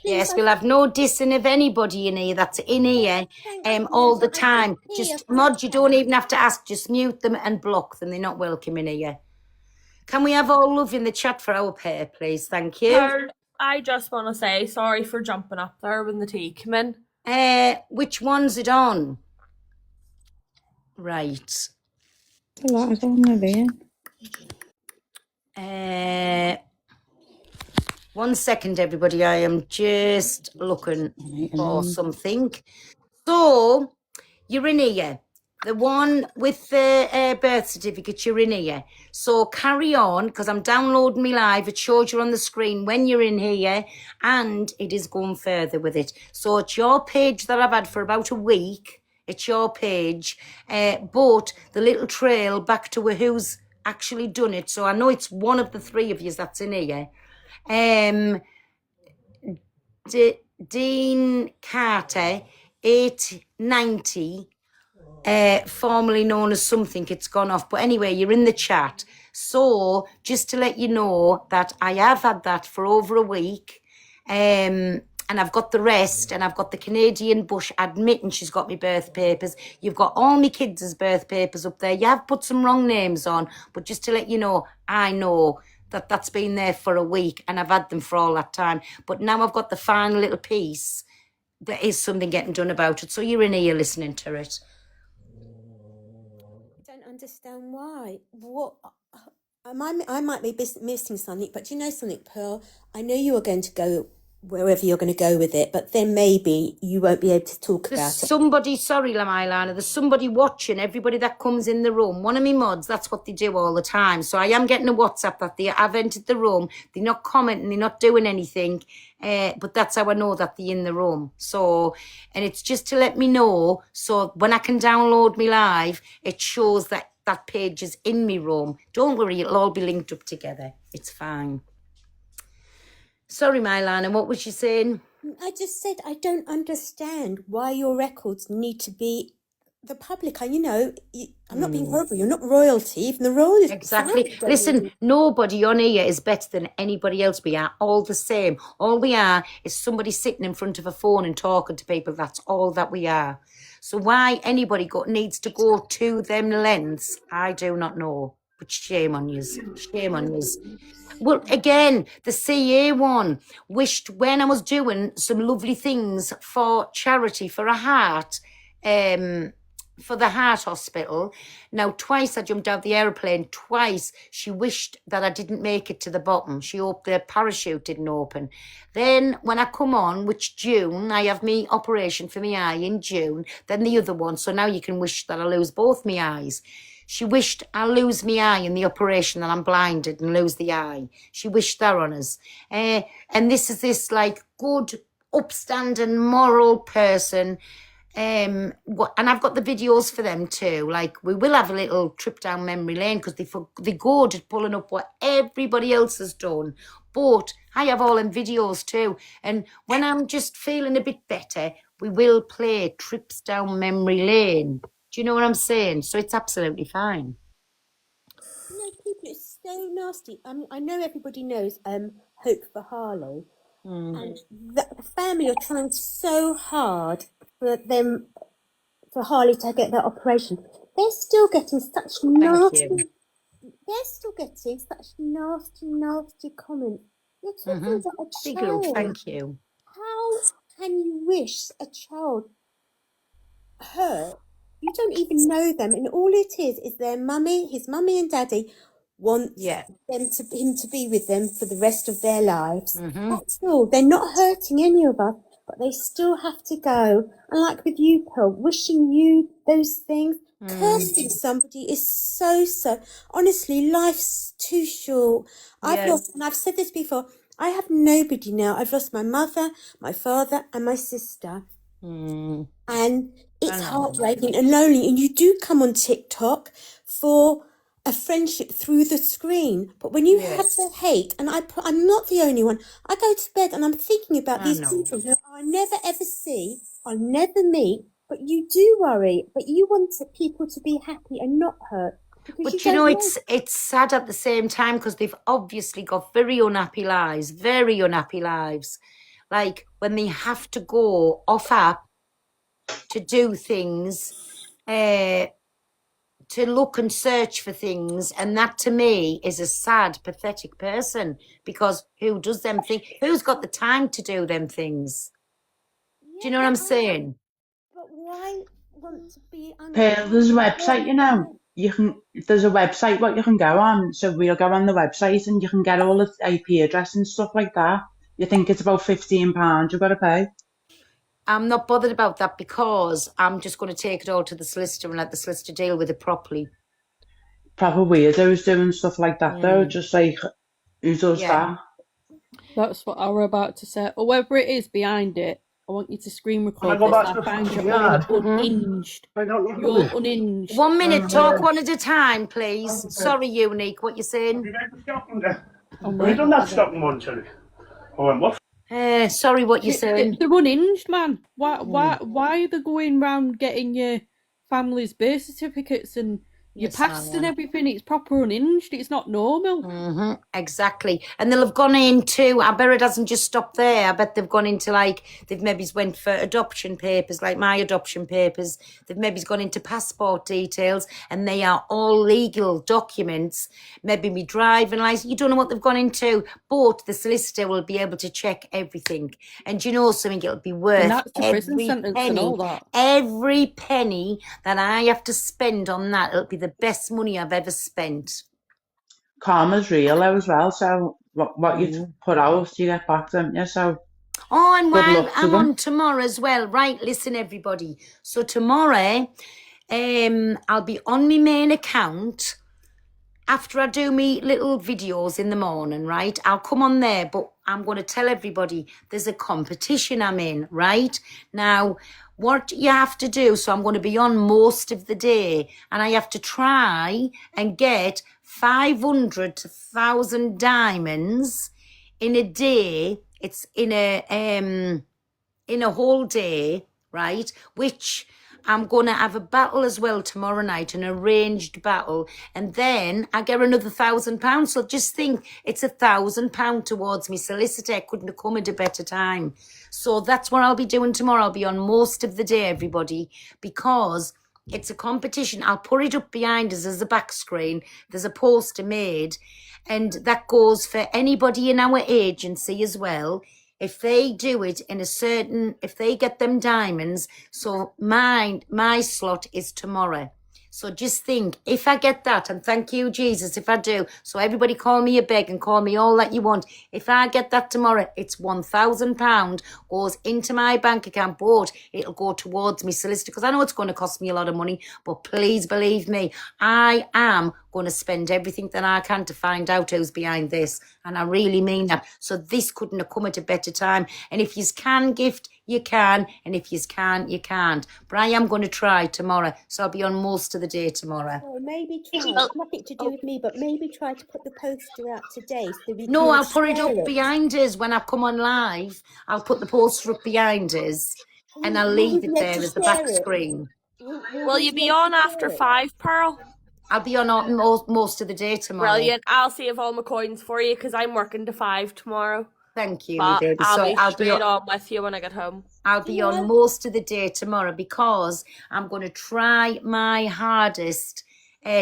Yes, please. we'll have no dissing of anybody in here that's in here Thank you. all the I time. can hear. Just mod, you don't even have to ask. Just mute them and block them. They're not welcome in here. Can we have all love in the chat for our pair, please? Thank you. Per, I just want to say sorry for jumping up there when the tea came in. Which one's it on? Right. A lot of them are there. 1 second, everybody. I am just looking for something. So, you're in here. The one with the birth certificate, you're in here. So carry on, because I'm downloading me live. It shows you on the screen when you're in here, and it is going further with it. So it's your page that I've had for about a week. It's your page. But the little trail back to who's actually done it. So I know it's one of the three of you that's in here. Dean Carter, 890. Formerly known as something, it's gone off. But anyway, you're in the chat. So just to let you know that I have had that for over a week. And I've got the rest, and I've got the Canadian Bush admitting she's got me birth papers. You've got all my kids' birth papers up there. You have put some wrong names on, but just to let you know, I know that that's been there for a week, and I've had them for all that time. But now I've got the final little piece. There is something getting done about it. So you're in here listening to it. I don't understand why. What? I might be missing something, but do you know something, Pearl? I know you are going to go wherever you're going to go with it, but then maybe you won't be able to talk There's about it. somebody, sorry, Lamailana, there's somebody watching everybody that comes in the room. One of me mods, that's what they do all the time. So I am getting a WhatsApp that they have entered the room. They're not commenting, they're not doing anything. But that's how I know that they're in the room. So, and it's just to let me know. So when I can download me live, it shows that that page is in me room. Don't worry, it'll all be linked up together. It's fine. Sorry, Mylana, what was you saying? I just said I don't understand why your records need to be the public. And I'm not being horrible. You're not royalty. Even the royal Exactly. family don't Listen, need nobody on here is better than anybody else. We are all the same. All we are is somebody sitting in front of a phone and talking to people. That's all that we are. So why anybody needs to go to them lengths, I do not know. But shame on yous. Shame on yous. Well, again, the CA one wished when I was doing some lovely things for charity, for a heart, for the heart hospital. Now, twice I jumped out the aeroplane. Twice she wished that I didn't make it to the bottom. She hoped the parachute didn't open. Then when I come on, which June, I have me operation for my eye in June, then the other one. So now you can wish that I lose both my eyes. She wished I lose my eye in the operation, that I'm blinded and lose the eye. She wished that on us. And this like good, upstanding, moral person. And I've got the videos for them too. Like, we will have a little trip down memory lane because they good at pulling up what everybody else has done. But I have all them videos too. And when I'm just feeling a bit better, we will play trips down memory lane. Do you know what I'm saying? So it's absolutely fine. people are so nasty. I know everybody knows Hope for Harley. And the family are trying so hard for Harley to get that operation. They're still getting such nasty. They're still getting such nasty comments. You're talking about a Big child. love, thank you. How can you wish a child hurt? You don't even know them, and all it is their mummy, his mummy and daddy want him to be with them for the rest of their lives. That's all. They're not hurting any of us, but they still have to go. And like with you, Pearl, wishing you those things, cursing somebody is so. Honestly, life's too short. I've lost, and I've said this before, I have nobody now. I've lost my mother, my father, and my sister. And it's heartbreaking and lonely. And you do come on TikTok for a friendship through the screen. But when you have the hate, and I'm not the only one, I go to bed and I'm thinking about these people who I'll never ever see, I'll never meet, but you do worry. But you want people to be happy and not hurt. But you know, it's sad at the same time because they've obviously got very unhappy lives. Like when they have to go off app to do things, to look and search for things, and that to me is a sad, pathetic person, because who does them things? Who's got the time to do them things? Do you know what I'm saying? But why want to be Pearl, there's a website, you know. There's a website what you can go on. So we'll go on the website and you can get all the IP address and stuff like that. You think it's about £15 you've got to pay? I'm not bothered about that because I'm just going to take it all to the solicitor and let the solicitor deal with it properly. Proper weirdos doing stuff like that though, just like, who does that? That's what I were about to say. Or whoever it is behind it, I want you to screen record this. I found you all unhinged. You're unhinged. 1 minute, talk one at a time, please. Sorry, Unique, what you saying? Have you done that stocking one, sorry? What? Sorry, what you saying? They're unhinged, man. Why are they going round getting your family's birth certificates and your past and everything? It's proper unhinged. It's not normal. Exactly. And they'll have gone into, I bet it hasn't just stopped there. I bet they've gone into they've maybe went for adoption papers, like my adoption papers. They've maybe gone into passport details, and they are all legal documents. Maybe me driving license. You don't know what they've gone into, but the solicitor will be able to check everything. And you know something, it'll be worth And that's the prison sentence and all that. Every penny that I have to spend on that, it'll be the best money I've ever spent. Karma's real though as well, so what you put out, you get back, don't you? So and good while luck to I'm them. on tomorrow as well, right? Listen, everybody. So tomorrow, I'll be on my main account after I do me little videos in the morning, right? I'll come on there, but I'm going to tell everybody there's a competition I'm in, right? Now, what you have to do, so I'm going to be on most of the day, and I have to try and get 500 to 1,000 diamonds in a day. It's in a in a whole day, right? Which I'm going to have a battle as well tomorrow night, an arranged battle. And then I get another £1,000. So just think, it's £1,000 towards me solicitor. I couldn't have come at a better time. So that's what I'll be doing tomorrow. I'll be on most of the day, everybody, because it's a competition. I'll put it up behind us as a back screen. There's a poster made, and that goes for anybody in our agency as well. If they do it in a certain, if they get them diamonds, so my slot is tomorrow. So just think, if I get that, and thank you, Jesus, if I do, so everybody call me a beg and call me all that you want. If I get that tomorrow, it's £1,000 goes into my bank account, but it'll go towards me solicitor, because I know it's going to cost me a lot of money, but please believe me, I am going to spend everything that I can to find out who's behind this. And I really mean that. So this couldn't have come at a better time. And if you can gift, you can. And if you can't, you can't. But I am going to try tomorrow. So I'll be on most of the day tomorrow. Oh, maybe try. It's nothing to do with me, but maybe try to put the poster out today so we No, can I'll put it share up behind us when I come on live. I'll put the poster up behind us and I'll Will leave we it be able there to as the back share it? screen. Will we you be be able on to after share it? 5, Pearl? I'll be on most of the day tomorrow. Brilliant. I'll save all my coins for you because I'm working to 5 tomorrow. Thank you, But baby. I'll So be I'll be straight on with you when I get home. I'll be on most of the day tomorrow because I'm going to try my hardest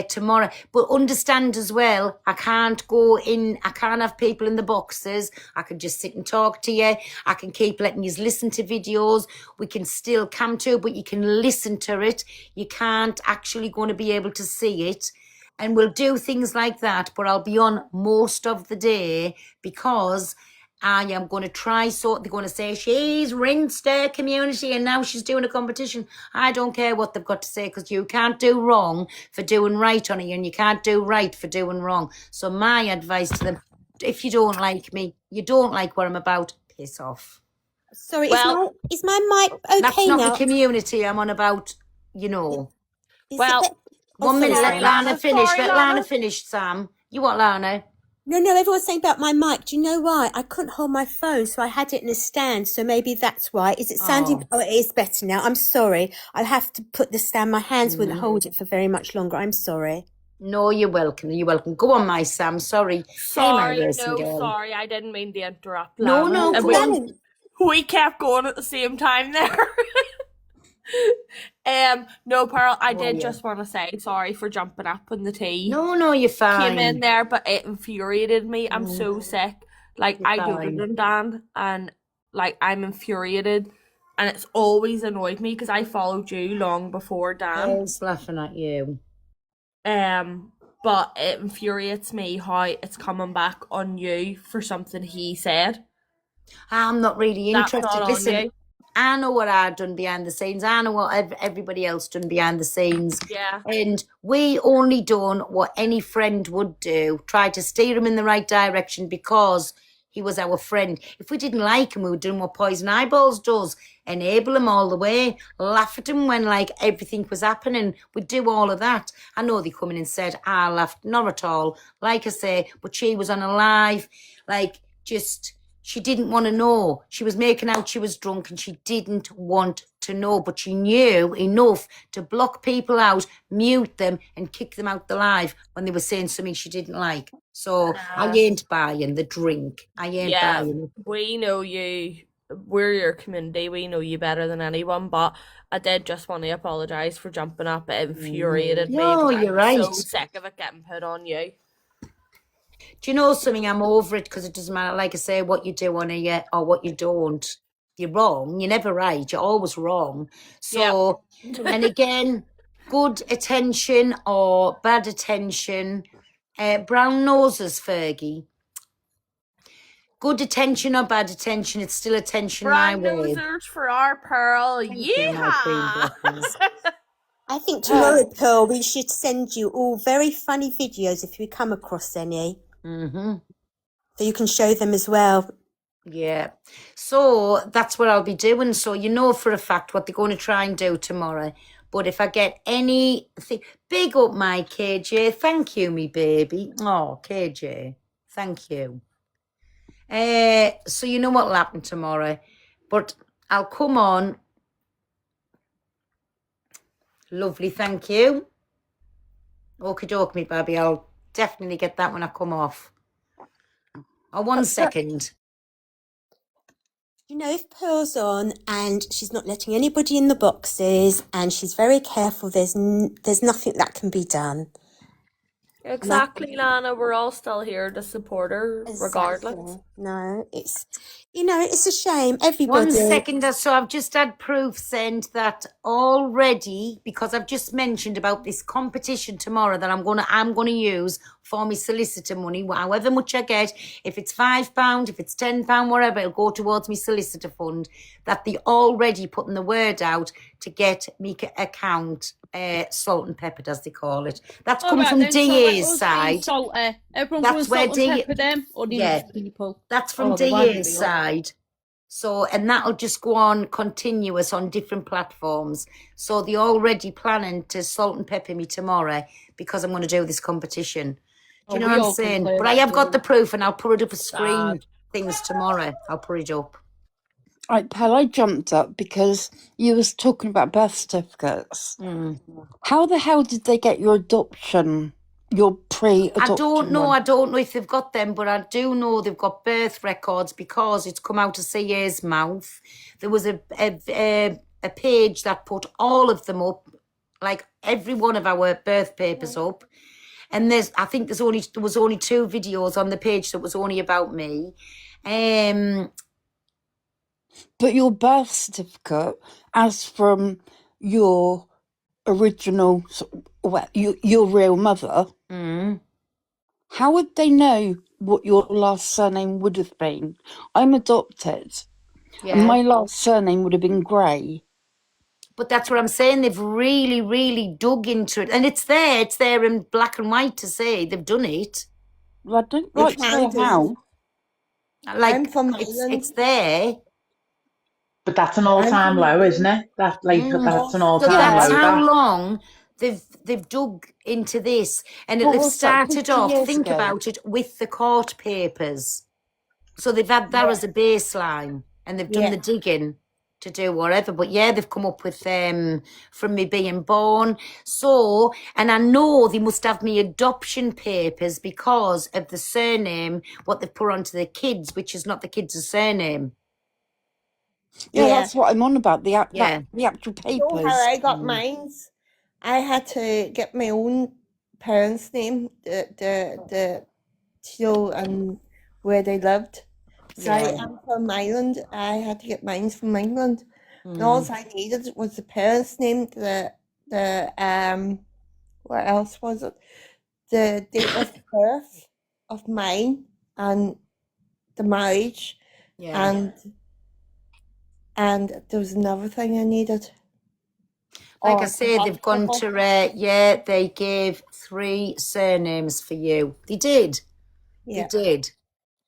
tomorrow. But understand as well, I can't go in, I can't have people in the boxes. I can just sit and talk to you. I can keep letting you listen to videos. We can still come to it, but you can listen to it. You can't actually going to be able to see it. And we'll do things like that, but I'll be on most of the day because I am going to try, so they're going to say she's rinsed their community and now she's doing a competition. I don't care what they've got to say because you can't do wrong for doing right on it and you can't do right for doing wrong. So my advice to them, if you don't like me, you don't like what I'm about, piss off. Sorry, Well, is my mic okay That's not now? the community I'm on about, you know. Is well, it oh, One minute, sorry, let Lana finish. Sorry, Let Lana Lana. finish, Sam. You want Lana? No, everyone's saying about my mic. Do you know why? I couldn't hold my phone, so I had it in a stand. So maybe that's why. Is it sounding? Oh. Oh, it is better now. I'm sorry. I'll have to put the stand. My hands wouldn't hold it for very much longer. I'm sorry. No, you're welcome. You're welcome. Go on, my Sam. Sorry. Hey, my Sorry, racing no, girl. sorry. I didn't mean to interrupt. No, Lana. no, And go we, on. we kept going at the same time there. No, Pearl, I did yeah. just want to say sorry for jumping up when the tea No, you're came in fine. there, but it infuriated me. I'm so sick. Like, You're I fine. doted on Dan, and like I'm infuriated, and it's always annoyed me because I followed you long before I Dan. was laughing at you. But it infuriates me how it's coming back on you for something he said. I'm not really That's interested. not on Listen, you. I know what I've done behind the scenes. I know what everybody else done behind the scenes. Yeah. And we only done what any friend would do, try to steer him in the right direction because he was our friend. If we didn't like him, we would do what Poison Eyeballs does, enable him all the way, laugh at him when like everything was happening. We'd do all of that. I know they come in and said, I laughed, not at all. Like I say, but she was on a live, like just... She didn't want to know. She was making out she was drunk and she didn't want to know, but she knew enough to block people out, mute them and kick them out the live when they were saying something she didn't like. So I ain't buying the drink. I ain't buying it. We know you. We're your community. We know you better than anyone, but I did just want to apologise for jumping up. It infuriated me. No, because you're I'm right. so sick of it getting put on you. Do you know something? I'm over it because it doesn't matter, like I say, what you do on here or what you don't. You're wrong. You're never right. You're always wrong. So, and again, good attention or bad attention. Brown noses, Fergie. Good attention or bad attention, it's still attention my Brown way. nosers for our Pearl. Thank you, my queen Yeehaw! blessings. I think tomorrow, Pearl, we should send you all very funny videos if we come across any. Mm-hmm. So you can show them as well. Yeah. So that's what I'll be doing. So you know for a fact what they're going to try and do tomorrow. But if I get anything, big up my KJ. Thank you, me baby. Oh, KJ. Thank you. So you know what'll happen tomorrow. But I'll come on. Lovely, thank you. Okie doke, me baby. I'll definitely get that when I come off. Oh, one But second. you know, if Pearl's on and she's not letting anybody in the boxes and she's very careful, there's nothing that can be done. Exactly, Lana. We're all still here to support her regardless. Exactly. No, it's, you know, it's a shame. One Everybody. second. So I've just had proof sent that already, because I've just mentioned about this competition tomorrow that I'm gonna use for my solicitor money, however much I get. If it's £5, if it's £10, whatever, it'll go towards my solicitor fund. That they already putting the word out to get me account salt and peppered, as they call it. That's All come right from then, so let DA's us be side. salty. Everyone That's goes where salt and DA, pepper them or these yeah, people. that's from Oh, they're winding DA's me up. side. So, and that'll just go on continuous on different platforms. So they're already planning to salt and pepper me tomorrow because I'm going to do this competition. Do you Oh, know we what I'm all saying? complain But I about have got doing the it. proof, and I'll put it up a screen Sad. things tomorrow. I'll put it up. Right, Pal, I jumped up because you was talking about birth certificates. How the hell did they get your adoption, your I pre-adoption don't know. one? I don't know if they've got them, but I do know they've got birth records because it's come out of CA's mouth. There was a page that put all of them up, like every one of our birth papers up. And I think there was only 2 videos on the page that was only about me. But your birth certificate, as from your original, well, your real mother, how would they know what your last surname would have been? I'm adopted, and Yeah. my last surname would have been Gray. But that's what I'm saying. They've really, really dug into it. And it's there in black and white to say they've done it. Well, I don't You like to can say how. I'm Like, from it's Ireland. there. But that's an I'm all-time from low, isn't Ireland. it? That's an So all-time that's low. how That. long they've dug into this. And But it'll have what's that, started 50 off, years think ago? about it, with the court papers. So they've had that as a baseline, and they've done Yeah. the digging to do whatever. But yeah, they've come up with from me being born. So, and I know they must have me adoption papers because of the surname, what they've put onto the kids, which is not the kids' surname. Yeah, Yeah. that's what I'm on about. The Yeah. the actual You know how papers. I got mines? I had to get my own parents' name, the till and where they lived. So I Yeah. am from Ireland. I had to get mine from England. And all I needed was the parents' name, the what else was it? The date of birth of mine and the marriage, Yeah. and there was another thing I needed. Like Oh, I say, they've gone to, they gave 3 surnames for you. They did. Yeah. They did.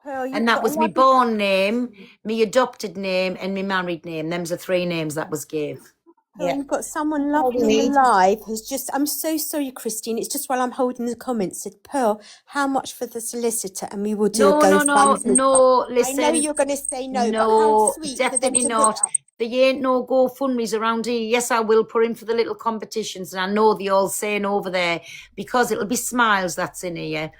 Pearl, you And that put was my 11 born name, my adopted name, and my married name. Them's the 3 names that was gave. Pearl, Yeah. you've got someone All we lovely in the need. live who's just, I'm so sorry, Christine. It's just while I'm holding the comments, said, Pearl, how much for the solicitor? And we will do a GoFundMe. No, I know listen. you're going to say no, but how No, sweet for them definitely to not. put up. There ain't no GoFundMes around here. Yes, I will put in for the little competitions, and I know they all saying over there because it'll be Smiles that's in here.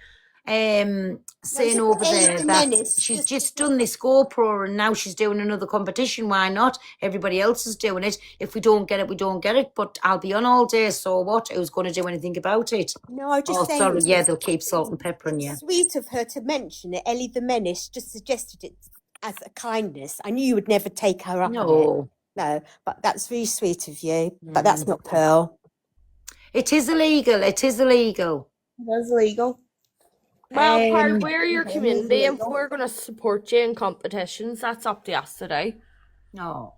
Saying just over Ellie there the that Menace, she's just done this GoPro and now she's doing another competition. Why not? Everybody else is doing it. If we don't get it, we don't get it. But I'll be on all day. So what? Who's going to do anything about it? No, I'm just Oh, saying sorry. Yeah, they'll keep salt and peppering you. sweet of her to mention it. Ellie the Menace just suggested it as a kindness. I knew you would never take her up on it. No. No, but that's really sweet of you. But that's not Pearl. It is illegal. It is illegal. That's legal. Well, Pearl, we're It your is community, and if legal. we're going to support you in competitions, that's up to us today. No.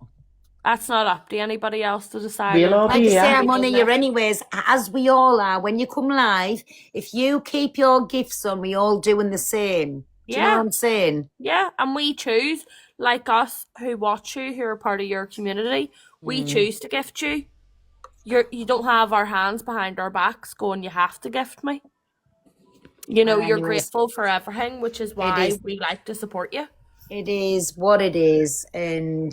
That's not up to anybody else to decide. We'll all Like I be say, here. I'm on here anyways, as we all are. When you come live, if you keep your gifts on, we all doing the same. Do you know what I'm saying? Yeah, and we choose, like us who watch you, who are part of your community, we choose to gift you. You don't have our hands behind our backs going, you have to gift me. You know, you're Anyways, grateful for everything, which is why we like to support you. It is what it is, and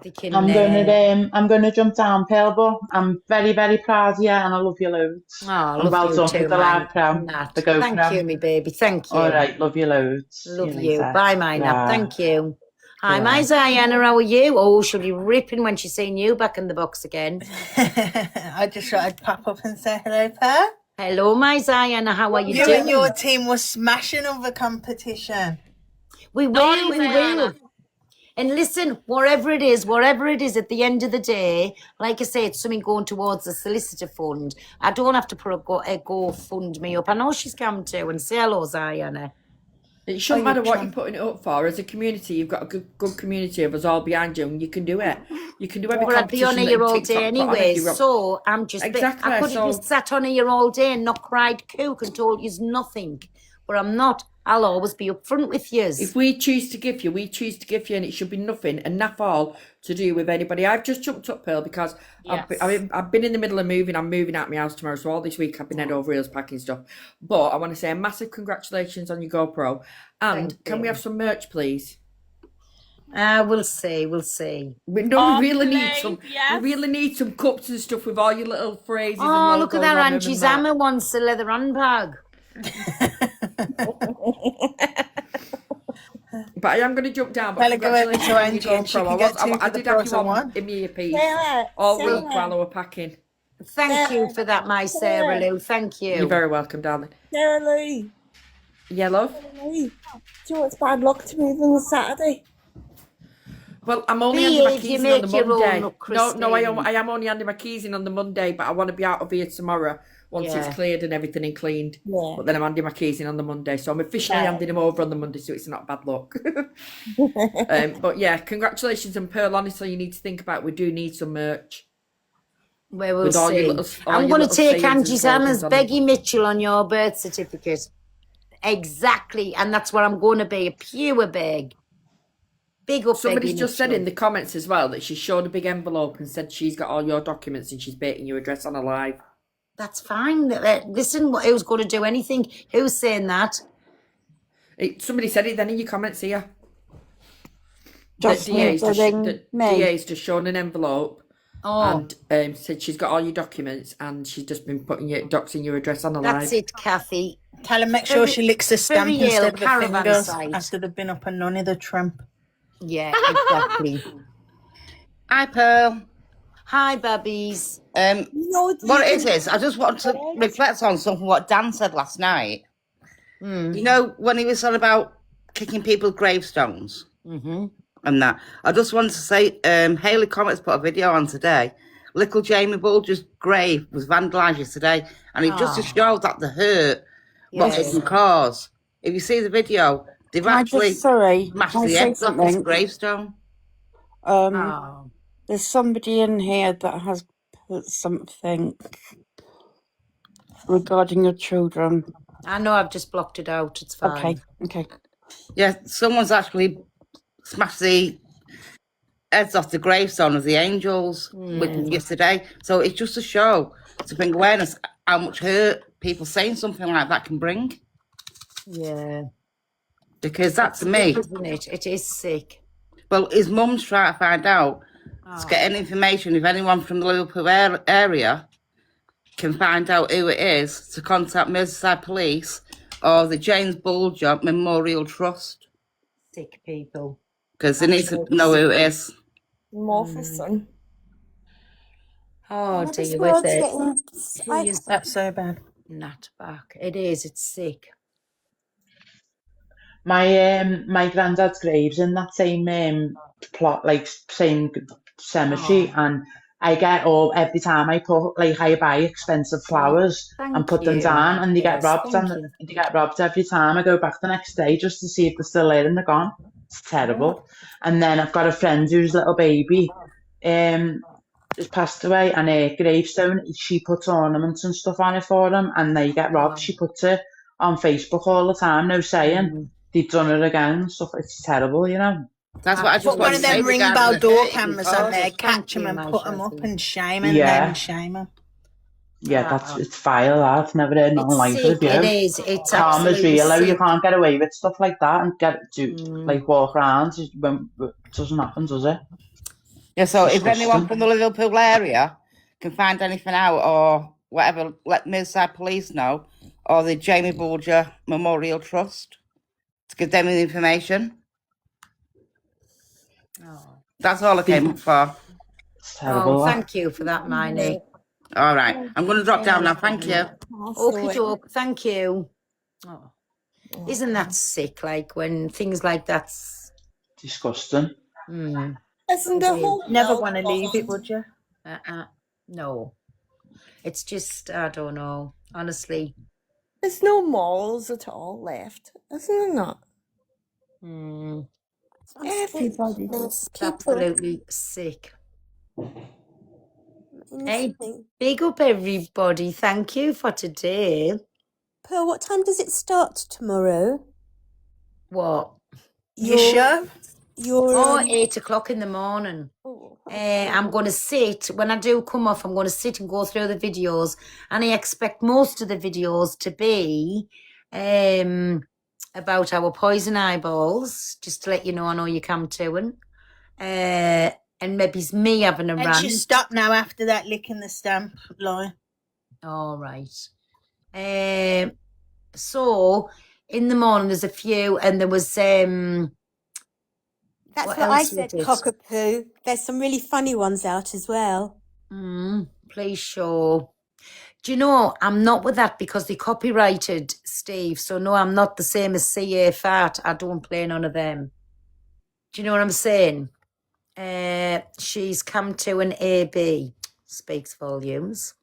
They can. I'm gonna jump down, Pearl, but I'm very, very proud of you, and I love you loads. Oh, And love well you done too, with the man. live pro, Nat. the Thank GoPro. you, me baby. Thank you. All right, love you loads. Love See you. later. Bye, my Nat. Ta-ra. Thank you. Hi, my Ta-ra. Ziana. How are you? Oh, she'll be ripping when she's seeing you back in the box again. I just thought I'd pop up and say hello, Per. Hello, my Ziana. How are you You doing? and your team were smashing on the competition. We will, we will. And listen, whatever it is, at the end of the day, like I say, it's something going towards the solicitor fund. I don't have to put a GoFundMe up. I know she's come to and say hello, Ziana. It shouldn't matter what you're putting it up for. As a community, you've got a good community of us all behind you, and you can do it. You can do every Well, I'd be on competition here that all TikTok day put on anyway, if you want. so I'm just... Exactly, I could have just sat on here all day and not cried cook and told you nothing. But I'm not. I'll always be upfront with you. If we choose to give you, we choose to give you, and it should be nothing and naff all to do with anybody. I've just jumped up, Pearl, because I've been in the middle of moving. I'm moving out of my house tomorrow, so all this week I've been head over heels packing stuff. But I want to say a massive congratulations on your GoPro. And can we have some merch, please? We'll see. We really need some. yes. We really need some cups and stuff with all your little phrases. Oh, and look at logos that. on them Angie and that. Zammer wants a leather handbag. But I am going to jump down. But Well, I'll go over to congratulations on your Angie and she GoPro. can get two I for the did have price you of one. on in my earpiece Sarah, all week Sarah. while I were packing. Thank you for that, my Sarah Lou. Thank you. You're very welcome, darling. Sarah Lee. Yeah, love? Lee. Do you know it's bad luck to move on Saturday? Well, I'm only handing my Behave, you keys in on the make your own Monday. luck, No, I Christine. am only handing my keys in on the Monday, but I want to be out of here tomorrow once Yeah. it's cleared and everything and cleaned. Yeah. But then I'm handing my keys in on the Monday, so I'm officially handing them over on the Monday, so it's not bad luck. But yeah, congratulations, and Pearl, honestly, you need to think about, we do need some merch. Well, we'll With all your see. little- all I'm your going to little take sayings and Angie Zammer's slogans on it. Beggy Mitchell on your birth certificate. Exactly. And that's what I'm going to be, a pure beg. Big up Somebody's Beggy just said Mitchell. in the comments as well that she showed a big envelope and said she's got all your documents and she's baiting your address on a live. That's fine. Listen, who's going to do anything? Who's saying that? Somebody said it then in your comments here. Just The DA's just, including the me. DA's just shown an envelope Oh, and said she's got all your documents and she's just been putting your doxing your address on a that's live. it, Kathy. Tell her make sure she licks the stamp very ill instead of the caravan fingers site. after they've been up and none of the tramp. Yeah, exactly. Hi, Pearl. Hi, babbies. What it is, I just want to reflect on something what Dan said last night. You know, when he was on about kicking people's gravestones and that. I just wanted to say, Hayley Comets put a video on today. Little Jamie Bulger's grave was vandalised yesterday, and it just to show that the hurt what it can cause. If you see the video, they've Can I actually just, sorry, smashed can I the say eggs off this something? gravestone. There's somebody in here that has put something regarding your children. I know I've just blocked it out. It's fine. Okay. Yeah, someone's actually smashed the heads off the gravestone of the angels with yesterday. So it's just a show to bring awareness how much hurt people saying something like that can bring. Yeah. Because that to It's me, sick, isn't it? It is sick. well, his mum's trying to find out to get any information if anyone from the Liverpool area can find out who it is to contact Merseyside Police or the James Bulger Memorial Trust Sick people. because they need to know who it is. Awful son. Oh, This dear, world's with it. getting Who is That's so bad. Nat back? It is. It's sick. My granddad's grave's in that same plot, like same cemetery, and I get all every time I put like I buy expensive flowers and Thank put them you. down, and they get Yes, robbed, thank and you. they get robbed every time. I go back the next day just to see if they're still there, and they're gone. It's terrible. And then I've got a friend whose little baby has passed away, and her gravestone, she puts ornaments and stuff on it for them, and they get robbed. She puts it on Facebook all the time, no saying they've done it again and stuff. It's terrible, you know. That's what I just Put one want of to say them ring regarding bell the door hurt it can cameras on cause. there, catch them and put them up and shame them, then shame them. Yeah, it's vile. I've never heard nothing like it. sick, Yeah. it is. It's Karma's absolutely real. Though. You sick. can't get away with stuff like that and get to like walk around. It doesn't happen, does it? Yeah, so if anyone Disgusting. from the Liverpool area can find anything out or whatever, let Merseyside Police know, or the Jamie Bulger Memorial Trust, to give them the information. Oh. That's all I came up for. It's terrible. Oh, that. thank you for that, Miney. All right, I'm going to drop down now. Thank you. Okie doke, thank you. Oh. Isn't that sick? Like when things like that's. Disgusting. Mm. Isn't the whole Never world want to leave it, gone? would you? No. It's just, I don't know, honestly. There's no morals at all left, isn't there not? Mm. Everybody. Yes, It's people. absolutely sick. Hey, Honestly. big up everybody. Thank you for today. Pearl, what time does it start tomorrow? What? You Your sure? your Oh, 8 o'clock in the morning. I'm going to sit, when I do come off, I'm going to sit and go through the videos. And I expect most of the videos to be about our poison eyeballs, just to let you know, I know you come to it. And maybe it's me having a And rant. she stopped now after that licking the stamp line. All right. So in the morning there's a few, and there was That's what what I else we said, did? cockapoo. There's some really funny ones out as well. Please show. Do you know I'm not with that because they copyrighted, Steve. So no, I'm not the same as CA Fat. I don't play none of them. Do you know what I'm saying? She's come to an AB. Speaks volumes.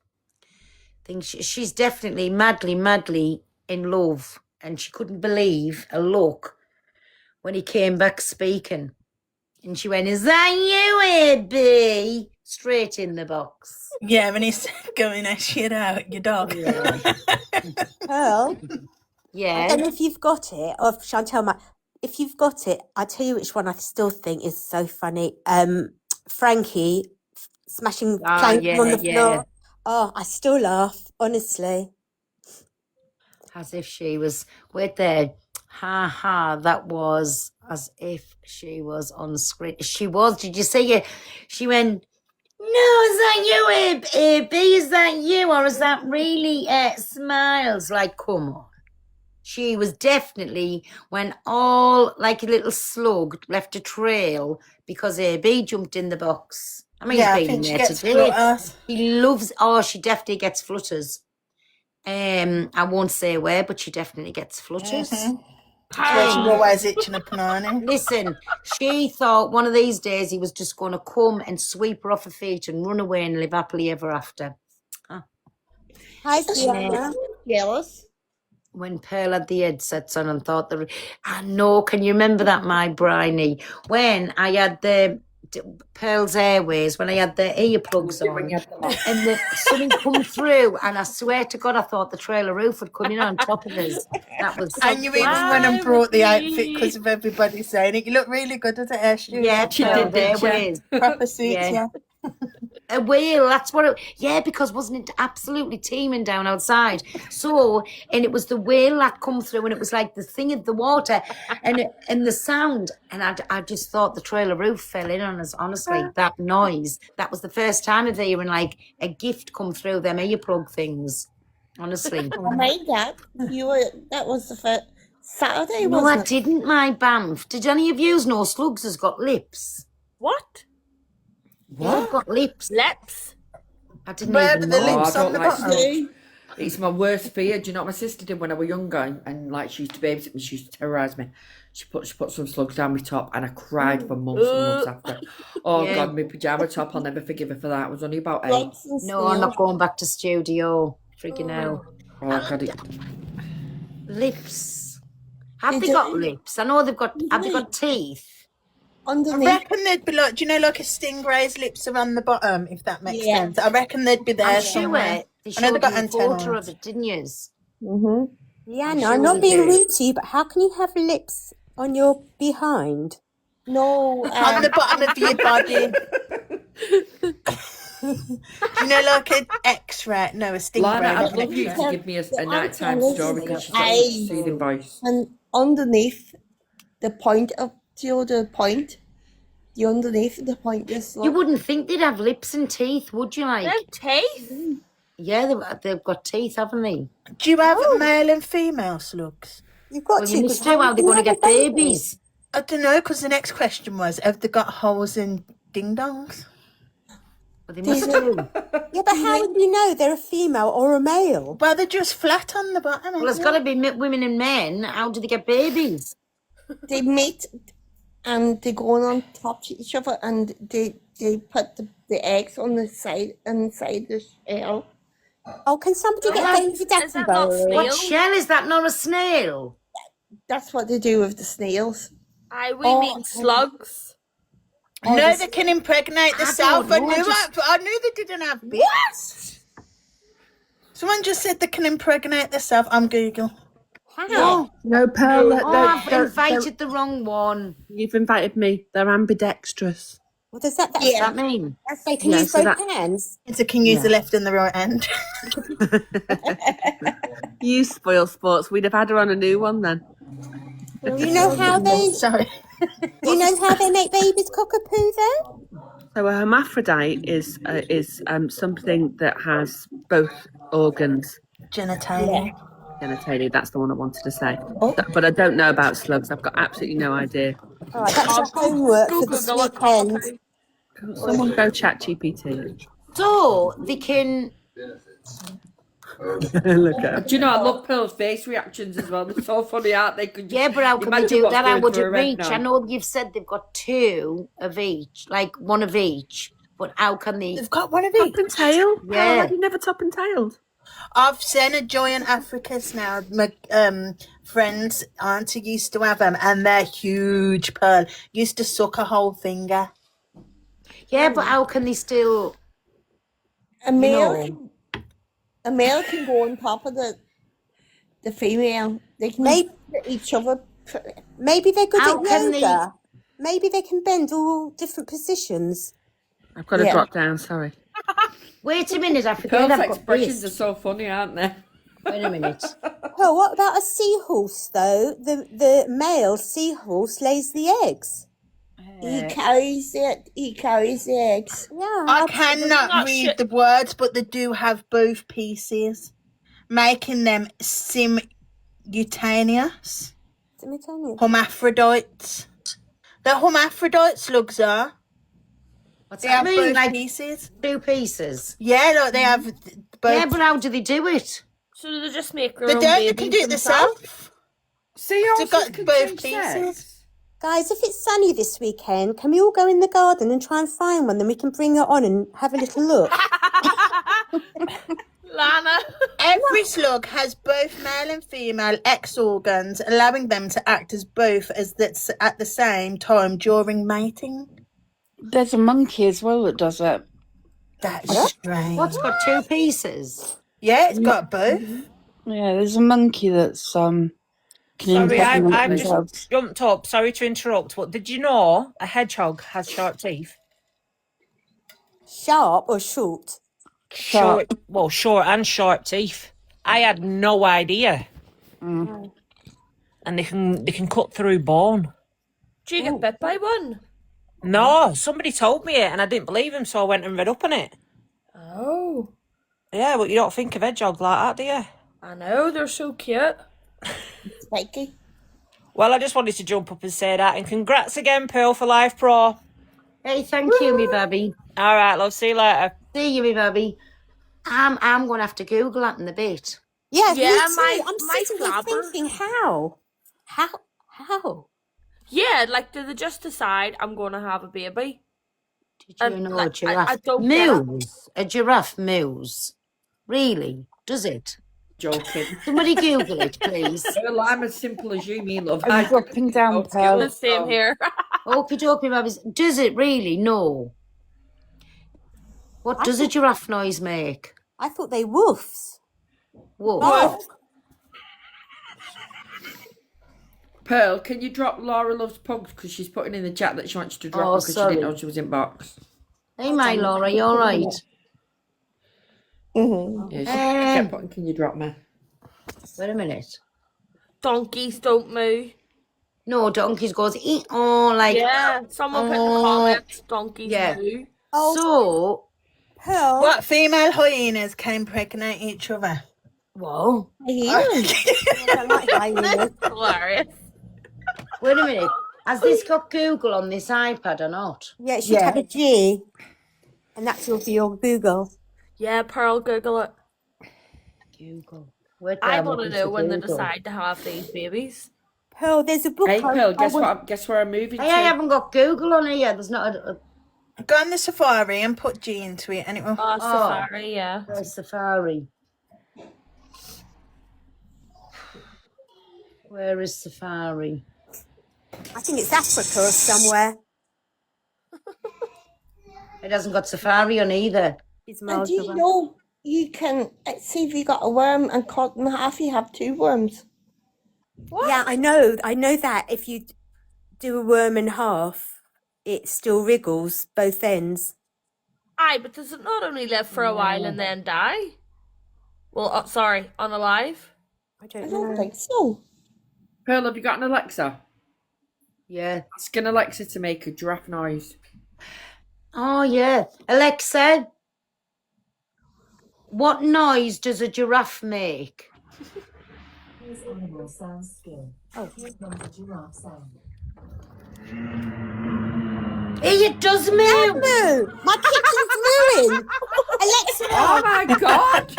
Think she's definitely madly in love, and she couldn't believe a look when he came back speaking, and she went, "Is that you, AB?" Straight in the box. Yeah, when he's going that shit out, your dog. Yeah. Pearl, I Yeah. don't know if you've got it, or if Chantel might. If you've got it, I'll tell you which one I still think is so funny. Frankie smashing Ah, plank on yeah, the yeah. floor. Oh, I still laugh, honestly. As if she was with there. Ha ha. That was as if she was on screen. She was. Did you see it? She went, "No, is that you, AB? Is that you? Or is that really Smiles?" Like, come on. She was definitely, when all like a little slug left a trail because AB jumped in the box. I mean, Yeah, I he's been think she there gets today. flutters. He loves, she definitely gets flutters. I won't say where, but she definitely gets flutters. That's why she's always itching a punani. Listen, she thought one of these days he was just going to come and sweep her off her feet and run away and live happily ever after. Hi, Yeah. Fiona. Jealous. When Pearl had the headsets on and thought I know, can you remember that, my briny? When I had the Pearl's Airways, when I had the earplugs on, and something come through, and I swear to God, I thought the trailer roof would come in on top of us. That was And you even went and brought the outfit because of everybody saying it. You look really good at the hair shoes. Yeah, Pearl Airways. Proper suits, yeah. A whale, that's what it, yeah, because wasn't it absolutely teeming down outside? So, and it was the whale that come through, and it was like the thing of the water and the sound, and I just thought the trailer roof fell in on us, honestly. That noise, that was the first time of hearing like a gift come through them earplug things, honestly. I made that. That was the first Saturday, No, wasn't I it? didn't, my Banff. Did any of yous know Slugs has got lips? What? They've got lips. Lips? I didn't Where even were the know. lips I on don't the like bottom? slugs. It's my worst fear. Do you know what my sister did when I was younger? And like she used to babysit me, she used to terrorise me. She put some slugs down my top, and I cried for months and months after. Oh Yeah. God, my pyjama top, I'll never forgive her for that. I was only about 8. Lots and No, I'm not going back to studio. Freaking out. Oh God, Lips. Have Did they you- got lips? I know they've got. Have they got teeth? I underneath. reckon they'd be like, do you know, like a stingray's lips are on the bottom, if that makes Yeah. sense. I reckon they'd be there I'm somewhere. sure they I know showed they've got you a photo antennae. of it, didn't you? Yeah, I'm no, sure I'm not they being do. rude to you, but how can you have lips on your behind? No, On the bottom of your body. Do you know, like an X-ray? No, a Lana, stingray. I'd not an love you X-ray. to give me a nighttime antennas story because she's got such a eyes. soothing voice. and underneath the point of the other point, the underneath of the pointless. You wouldn't think they'd have lips and teeth, would you? Like, They have teeth. yeah, they've got teeth, haven't they? Do you have male and female slugs? You've got Well, to. you 'cause must do. How how they can you going to have a get baby? babies? I don't know, because the next question was, have they got holes in ding dongs? Well, they must do. Yeah, but how would you know they're a female or a male? Well, they're just flat on the bottom. Well, it's got to be women and men. How do they get babies? They meet and they go on top to each other and they put the eggs on the side inside the shell. Oh, can somebody get What? David Is that not Attenborough? What snail? shell is that? Not a snail. That's what they do with the snails. We meet slugs. No, they can impregnate themselves. I knew they didn't have bits. Someone just said they can impregnate themselves. I'm Google. How? No, Pearl. I've invited the wrong one. You've invited me. They're ambidextrous. What does that? What's that mean? That's like, can Yeah, use so both that- hands? So they can use the left and the right hand. You spoil sports. We'd have had her on a new one then. Do you know how they? Sorry. Do you know how they make babies cockapoo though? So a hermaphrodite is something that has both organs. Genitalia. Genitalia, that's the one I wanted to say. But I don't know about slugs. I've got absolutely no idea. All right, that's your homework for this weekend. Someone go chat GPT. So they can. Look at Do you know, I love Pearl's face reactions as well. They're so funny, aren't they? Could you Yeah, but how can they imagine do what's that? I going through her wouldn't head reach. now? I know you've said they've got two of each, like one of each. But how can they? They've got one of top each. and tail? Yeah. How have you never top and tailed? I've seen a Giant Africas now. My friend's auntie used to have them, and they're huge. Pearl used to suck a whole finger. Yeah, but how can they still? A male can go on top of the female. They can Maybe- hit each other. Maybe they're good How at can they- yoga. Maybe they can bend all different positions. I've got to Yeah. drop down, sorry. Wait a minute, I forget Pearl's I've got expressions are this. so funny, aren't they? Wait a minute. Oh, what about a seahorse though? The male seahorse lays the eggs. He carries it. He carries the eggs. Yeah. I cannot not read shit. the words, but they do have both pieces, making them simultaneous Simultaneous. hermaphrodites. The hermaphrodite slugs are. What's They that have mean? both Like pieces. two pieces. Yeah, look, they have both. Yeah, but how do they do it? So do they just make their they own don't. They babies can do it themselves? themselves. See, They've got both pieces. Guys, if it's sunny this weekend, can we all go in the garden and try and find one? Then we can bring it on and have a little look. Lana. Every slug has both male and female X organs, allowing them to act as both at the same time during mating. There's a monkey as well that does it. That's strange. What's got two pieces? Yeah, it's got both. Yeah, there's a monkey that's can Sorry, impregnate I've themselves. just jumped up. Sorry to interrupt, but did you know a hedgehog has sharp teeth? Sharp or short? Short, well, short and sharp teeth. I had no idea. Mm. And they can cut through bone. Do you get bit by one? No, somebody told me it, and I didn't believe him, so I went and read up on it. Oh. Yeah, but you don't think of hedgehogs like that, do you? I know, they're so cute. Spiky. Well, I just wanted to jump up and say that, and congrats again, Pearl, for Live Pro. Hey, thank you, me baby. All right, love. See you later. See you, me baby. I'm going to have to Google that in a bit. Yeah, Yeah, me too. my I'm sitting here flabber. thinking, how? How? Yeah, like, do they just decide I'm going to have a baby? Did you And, know like, a giraffe I don't get it. moves? A giraffe moves. Really? Does it? Joking. Somebody Google it, please. Well, I'm as simple as you, me love. I'm dropping down, Pearl. The same here. Okie dokie, babies. Does it really? No. What does a giraffe noise make? I thought they woofs. Whoa. Oh, Pearl, can you drop Laura Loves Pugs because she's putting in the chat that she wants you to drop Oh, her because she sorry. didn't know she was in box. Hey, my Laura, you all right? Mm-hmm. Yeah, she kept putting, can you drop me? Wait a minute. Donkeys don't moo. No, donkeys goes like Yeah, someone put in the oh comments, donkeys yeah. do. So Pearl. What female hyenas can impregnate each other? whoa. Hyenas. I don't like hyenas. Hilarious. Wait a minute. Has this got Google on this iPad or not? Yeah, it should have a G, and that's your for your Google. Yeah, Pearl, Google it. Google. Wait I I'm want to looking know for when they Google. decide to have these babies. Pearl, there's a book. Hey, Pearl, I guess where I'm moving Hey, to? I haven't got Google on here. There's not a Go on the Safari and put G into it, and it will. Oh, Safari, yeah. Where's Safari? Where is Safari? I think it's Africa or somewhere. It hasn't got Safari on either. It's And miles do you away. know you can see if you got a worm and cut in half, you have 2 worms. Yeah, I know that if you do a worm in half, it still wriggles both ends. Aye, but does it not only live for a while and then die? Well, sorry, unalive? I I don't don't know. think so. Pearl, have you got an Alexa? Yeah. Ask an Alexa to make a giraffe noise. Oh yeah. Alexa, what noise does a giraffe make? This animal sounds scared. Oh. Here comes a giraffe sound. Hey, it does move. No, my kitchen's ruined. Alexa, Oh my god!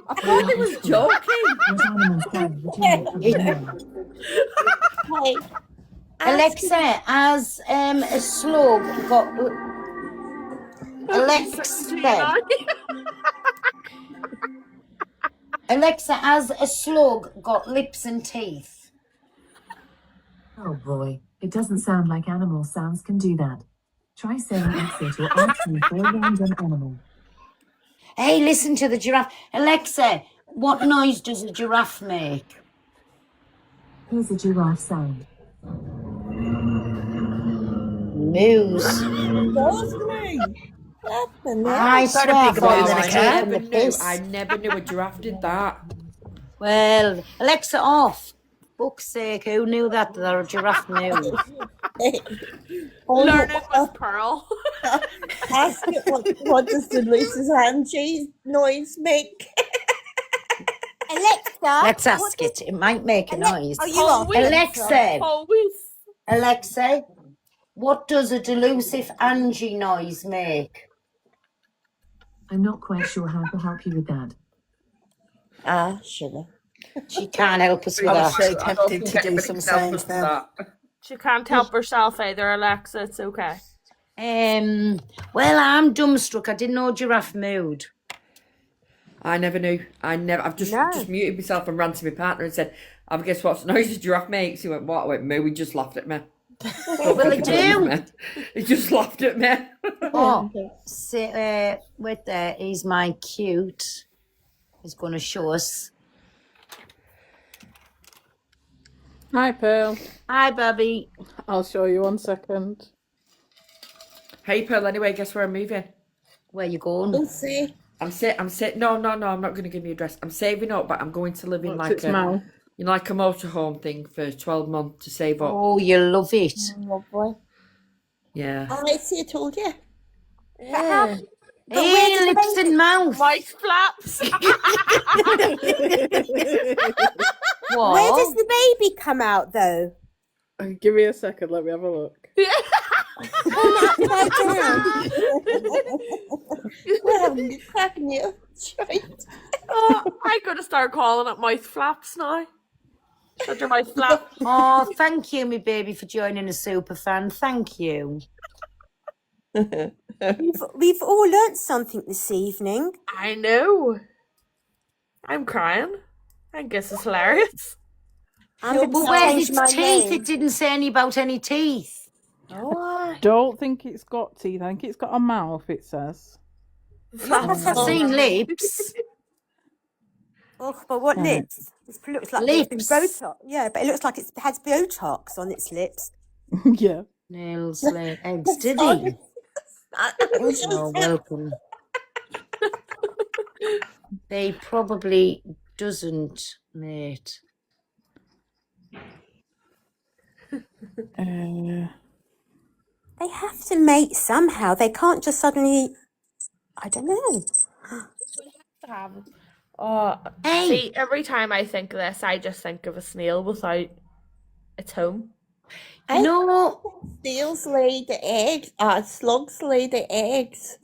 I thought he was joking. What animal sound would you make from Hey, Alexa, has a slug got Alexa? Alexa, has a slug got lips and teeth? Oh boy, it doesn't sound like animal sounds can do that. Try saying exit or asking for a random animal. Hey, listen to the giraffe. Alexa, what noise does a giraffe make? Here's a giraffe sound. Moose. those move. Nothing there. I Got a swear big for one the in a cat cat. and the piss. I never knew a giraffe did that. Well, Alexa off. Fuck's sake, who knew that a giraffe knew? Oh, Learn it with Pearl. ask it what does the Lucy's hand cheese noise make? Alexa. Let's what ask does- it. It might make a noise. Oh, you are. Alexa, Always. Alexa, what does a delusive Angie noise make? I'm not quite sure how to help you with that. Sugar. She can't help us with I was that. so tempted to do some sounds now. She can't help herself either, Alexa. It's okay. Well, I'm dumbstruck. I didn't know giraffe moved. I never knew. I've just muted myself and ran to my partner and said, "Have a guess what noise a giraffe makes?" He went, "What?" I went, "Moo." He just laughed at me. Well, they do. He just laughed at me. Oh, wait there. He's my cute. He's going to show us. Hi, Pearl. Hi, Bobby. I'll show you 1 second. Hey, Pearl. Anyway, guess where I'm moving? Where you going? Lucy. I'm No. I'm not going to give you a address. I'm saving up, but I'm going to live in What's its mouth? like a motorhome thing for 12 months to save up. Oh, you love it. Lovely. Yeah. I see, I told you. Yeah. Hey, lips and mouth. White flaps. What? Where does the baby come out though? Give me a second, let me have a look. Upside down. Well, you're cracking you. Right. Oh, I'm going to start calling it mouth flaps now. Shut your mouth flap. Oh, thank you, me baby, for joining a super fan. Thank you. We've all learnt something this evening. I know. I'm crying. I guess it's hilarious. I'm No, going but to where's change its my teeth? name. It didn't say any about any teeth. I don't think it's got teeth. I think it's got a mouth, it says. I've seen lips. Oh, but what lips? It looks like it's been Lips. Botox. Yeah, but it looks like it has Botox on its lips. Yeah. Nails, legs. Did he? Oh, welcome. They probably doesn't, mate. They have to mate somehow. They can't just suddenly. I don't know. Hey. See, every time I think of this, I just think of a snail without its home. No. Snails lay the eggs. Slugs lay the eggs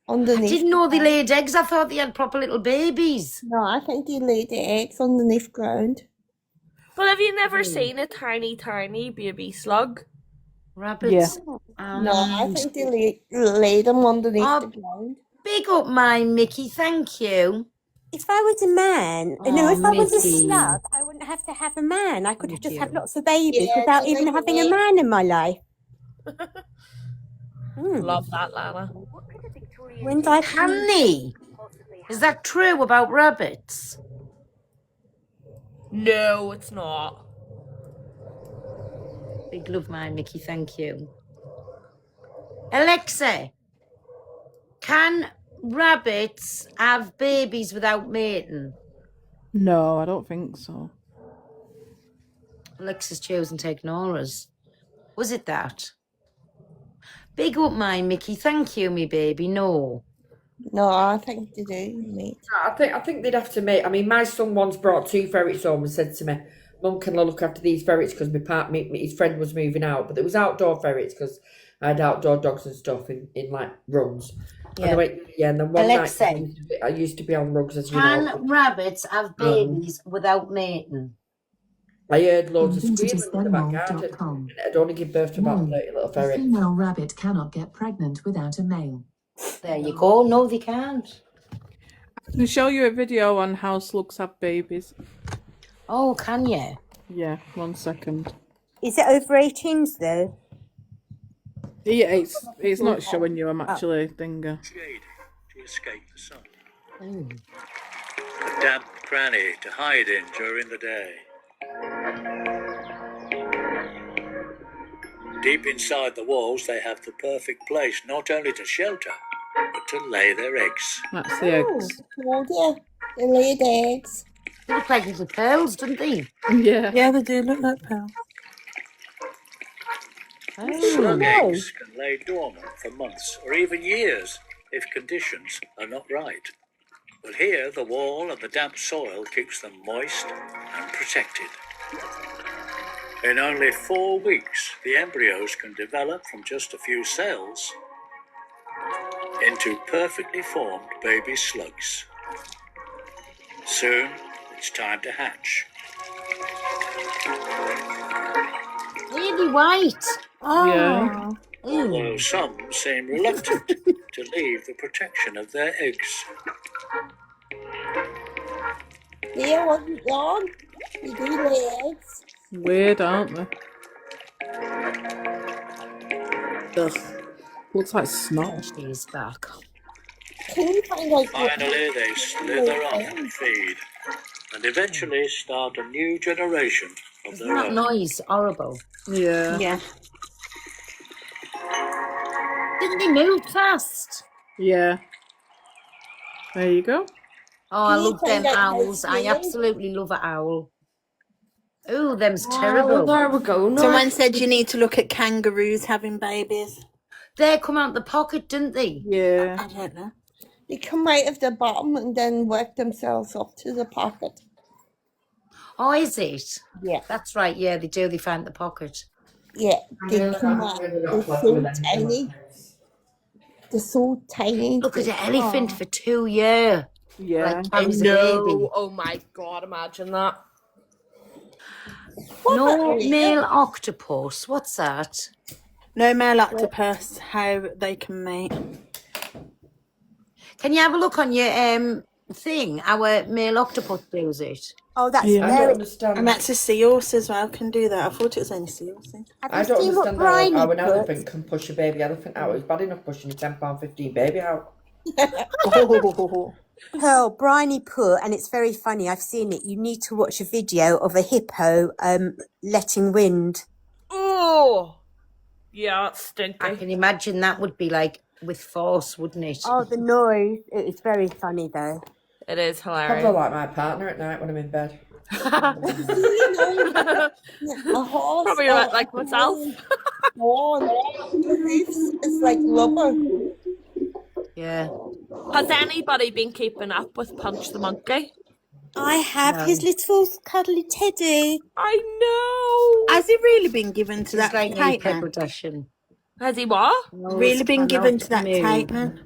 I underneath. didn't know they laid eggs. I thought they had proper little babies. No, I think they lay the eggs underneath ground. But have you never seen a tiny, tiny baby slug? Rabbits. No, I think they lay them underneath the ground. Big up my Mickey, thank you. If I was a man, Oh, no, if I was a Mickey. slug, I wouldn't have to have a man. I could have just had you. lots of babies Yeah, without so even they having a lay- man in my life. Love that, Lana. When did I Can they? Is that true about rabbits? No, it's not. Big love, my Mickey, thank you. Alexa, can rabbits have babies without mating? No, I don't think so. Alexa's chosen to ignore us. Was it that? Big up, my Mickey, thank you, me baby. No. No, I think they do, mate. I think they'd have to make. I mean, my son once brought 2 ferrets home and said to me, "Mum, can I look after these ferrets?" Because his friend was moving out, but it was outdoor ferrets because I had outdoor dogs and stuff in like runs. Yeah. And I went, and then one Alexa. night I used to be on rugs, as you Can know. rabbits have babies without mating? I heard loads of Vintage screaming in the back garden. Animal.com. And I'd only give birth to about 30 little A ferrets. female rabbit cannot get pregnant without a male. There you go. No, they can't. I can show you a video on how slugs have babies. Oh, can you? Yeah, 1 second. Is it over 18s though? Yeah, it's not showing you. I'm actually thinking. Shade to escape the sun. Oh. A damp cranny to hide in during the day. Deep inside the walls, they have the perfect place not only to shelter, but to lay their eggs. That's the eggs. Told you. They lay the eggs. They look like little pearls, don't they? Yeah. Yeah, they do look like pearls. Slug eggs can lay dormant for months or even years if conditions are not right. But here, the wall and the damp soil keeps them moist and protected. In only 4 weeks, the embryos can develop from just a few cells into perfectly formed baby slugs. Soon, it's time to hatch. Really white. Yeah. Although some seem reluctant to leave the protection of their eggs. Yeah, wasn't wrong. They do lay eggs. Weird, aren't they? Ugh. Looks like snot. She's back. Can you find out what Finally, they slither up and feed, and eventually start a new generation of Isn't their that own. noise horrible? Yeah. Yeah. Didn't they move fast? Yeah. There you go. Oh, I Can you love them find out how owls. I it's absolutely love an owl. Oh, them's Oh, terrible. there we go. Someone said you need to look at kangaroos having babies. They come out the pocket, didn't they? Yeah. I don't know. They come out of the bottom and then work themselves up to the pocket. Oh, is it? Yeah. That's right. Yeah, they do. They find the pocket. Yeah, they come out. They're so tiny. They're so tiny. Look at an elephant for 2 years. Yeah. Like I carries a know. baby. Oh my god, imagine that. No male octopus. What's that? No male octopus, how they can mate. Can you have a look on your thing? Our male octopus does it. Oh, that's Yeah. I don't very. understand. And that's a seahorse as well can do that. I thought it was only seahorses. Have I you don't seen what understand Briny how an put? elephant can push a baby elephant out. It's bad enough pushing a £10.15 baby out. Oh. Pearl, Briny put, and it's very funny. I've seen it. You need to watch a video of a hippo letting wind. Oh, yeah, it's stinky. I can imagine that would be like with force, wouldn't it? Oh, the noise. It's very funny though. It is Probably hilarious. like my partner at night when I'm in bed. A horse. Probably a bit like myself. The hoofs is like rubber. Yeah. Has anybody been keeping up with Punch the Monkey? I have No. his little cuddly teddy. I know. Has he really been given to It's that like tight Pepper man? Dashing. Has he what? Really been given to that tight man?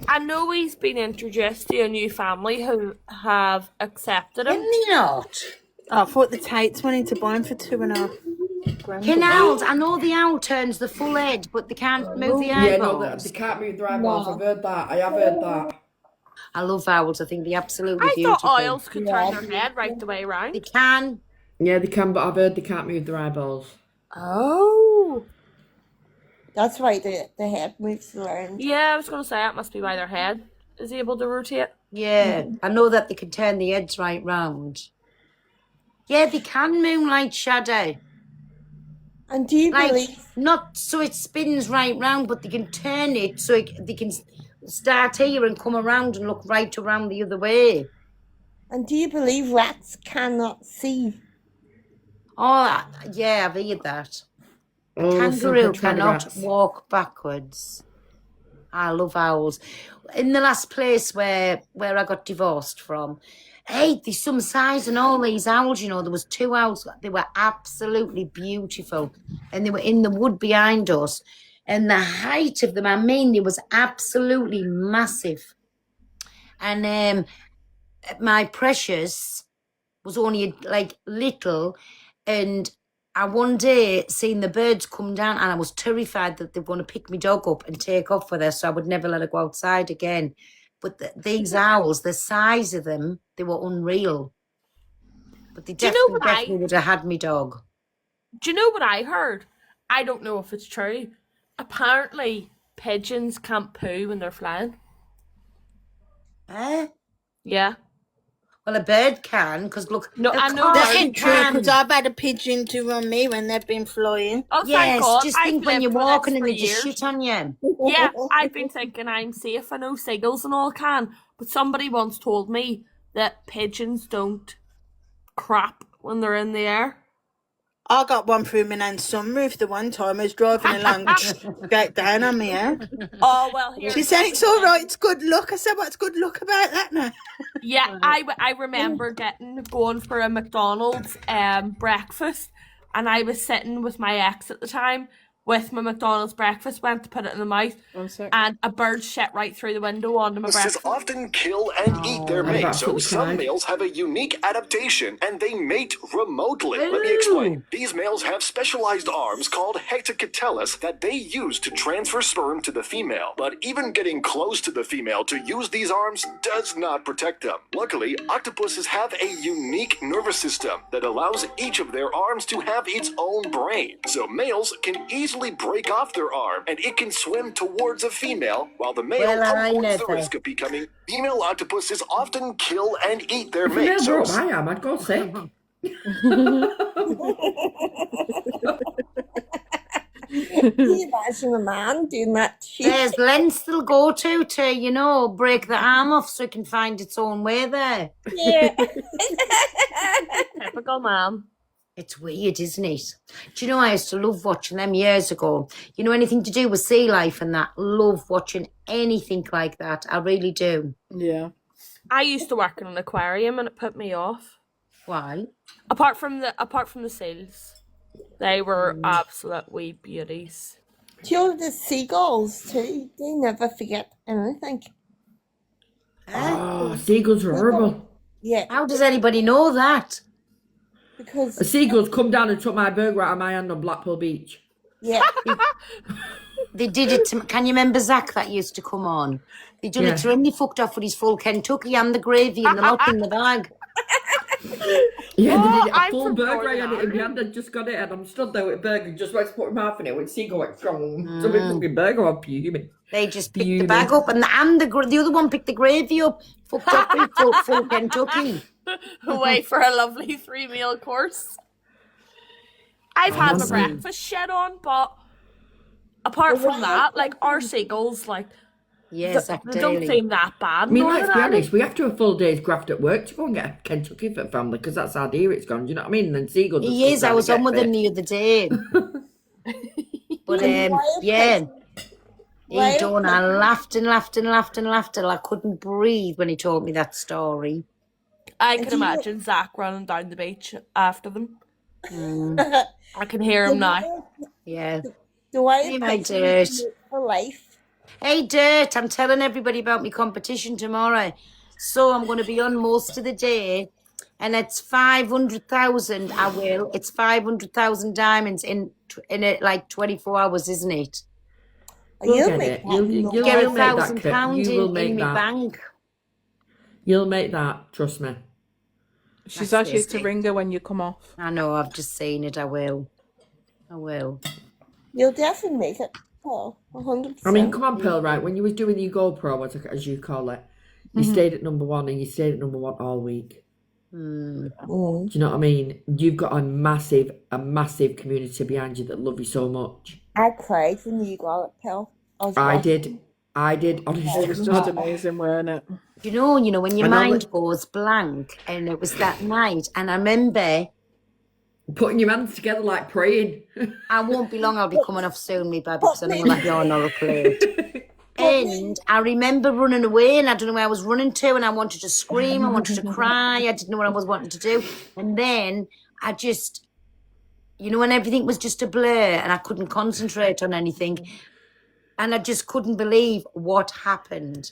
I know he's been introduced to a new family who have accepted him. Can they not? Oh, I thought the tights wanted to buy him for £2.5 Can owls? I know the owl turns the full head, but they can't move the Yeah, no, eyeballs. they can't move their eyeballs. I've heard that. I have heard that. I love owls. I think they're absolutely I beautiful. thought owls could turn their head right the way around. They can. Yeah, they can, but I've heard they can't move their eyeballs. Oh. That's why the head moves around. Yeah, I was going to say that must be why their head is able to rotate. Yeah, I know that they can turn the heads right round. Yeah, they can moonlight shadow. And do you Like, believe? not so it spins right round, but they can turn it so they can start here and come around and look right around the other way. And do you believe rats cannot see? Oh, yeah, I've heard that. A Oh, kangaroo some kind of cannot rats. walk backwards. I love owls. In the last place where I got divorced from, hey, there's some size and all these owls, you know, there was 2 owls. They were absolutely beautiful. And they were in the wood behind us. And the height of them, I mean, it was absolutely massive. And my Precious was only like little, and I one day seen the birds come down, and I was terrified that they were going to pick my dog up and take off with her, so I would never let her go outside again. But these owls, the size of them, they were unreal. But they Do you know definitely would have had me dog. Do you know what I heard? I don't know if it's true. Apparently, pigeons can't poo when they're flying. Eh? Yeah. Well, a bird can, because look, No, I know That birds ain't true, because I've had a pigeon to run me when they've been flying. Oh, thank Yes, God. just I've think when lived you're with walking this and for they just years. shit on you. Yeah, I've been thinking I'm safe. I know seagulls and all can, but somebody once told me that pigeons don't crap when they're in the air. I got one through my nan's sunroof the one time. I was driving along straight down on me, yeah. Oh, well, here. She said, it's all right, it's good luck. I said, what's good luck about that now? Yeah, I remember going for a McDonald's breakfast, and I was sitting with my ex at the time with my McDonald's breakfast, went to put it in the mouth, and a bird shit right through the window onto my Horses breakfast. often kill and eat their I've mate, so absolutely some tried. males have a unique adaptation and they mate remotely. Let me explain. These males have specialized arms called hectocatellus that they use to transfer sperm to the female. But even getting close to the female to use these arms does not protect them. Luckily, octopuses have a unique nervous system that allows each of their arms to have its own brain. So males can easily break off their arm and it can swim towards a female while the male Well, I avoids the never. risk of becoming. Female octopuses often kill and eat their If you mate. never So brought my arm, I'd go sick. Can you imagine a man doing that shit? There's lengths they'll go to, you know, break the arm off so it can find its own way there. Yeah. Typical mom. It's weird, isn't it? Do you know, I used to love watching them years ago. You know, anything to do with sea life and that. Love watching anything like that. I really do. Yeah. I used to work in an aquarium and it put me off. Why? Apart from the seals, they were absolute wee beauties. Do you know the seagulls too? They never forget anything. Oh, seagulls are horrible. Yeah. How does anybody know that? Because The seagulls come down and took my burger out of my hand on Blackpool Beach. yeah. They did it to, can you remember Zach that used to come on? They done Yeah. it to him, they fucked off with his full Kentucky and the gravy and the lot in the bag. Yeah, they did it, I'm a full from burger I Northern had it in my hand. I just got it and I'm stood there with a burger, just went to put my mouth in it with seagull like strong. So we fucking burger on fuming. They just picked the Fuming. bag up and the other one picked the gravy up. Fucked up with full Kentucky. Away for a lovely 3-meal course. I've had my breakfast shit on, but apart from that, like our seagulls, like Yeah, Zach They don't Daly. seem that bad. I mean, none let's of be them. honest, we have to have a full day's graft at work to go and get a Kentucky Fit family because that's how dear it's gone. Do you know what I mean? And then Seagull just He comes is. I down was and on with gets him it. the other day. But yeah, he done. I laughed and laughed and laughed and laughed till I couldn't breathe when he told me that story. I can imagine Zach running down the beach after them. I can hear him now. Yeah. The way Hey, my Dirt. for life. Hey, Dirt, I'm telling everybody about my competition tomorrow. So I'm going to be on most of the day. And it's 500,000, I will. It's 500,000 diamonds in like 24 hours, isn't it? You'll get it. You'll Get make that, £1,000 Kurt. You will in make my that. bank. You'll make that. Trust me. She's That's asked you it. to ring her when you come off. I know, I've just seen it. I will. I will. You'll definitely make it. Oh, 100%. I mean, come on, Pearl, right? When you was doing your GoPro, as you call it, you stayed at number one and you stayed at number one all week. Do you know what I mean? You've got a massive community behind you that love you so much. I cried when you got it, Pearl. I did, honestly. It was just amazing, weren't it? You know, when your And all mind the- goes blank, and it was that night, and I remember putting your hands together like praying. I won't be long, I'll be coming off soon, me baby, because I know that you're not a plate. And I remember running away, and I don't know where I was running to, and I wanted to scream, I wanted to cry, I didn't know what I was wanting to do. And then I just, when everything was just a blur, and I couldn't concentrate on anything, and I just couldn't believe what happened.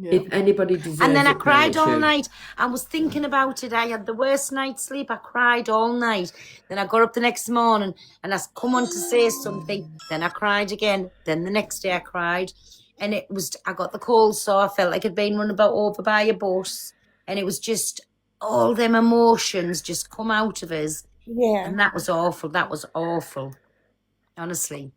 If anybody deserves And then I it, Pearl, cried it's all you. night. I was thinking about it. I had the worst night's sleep. I cried all night. Then I got up the next morning and I come on to say something. Then I cried again. Then the next day I cried. And I got the cold sore. I felt like I'd been run over by a bus. And it was just all them emotions just come out of us. Yeah. And that was awful. That was awful. Honestly.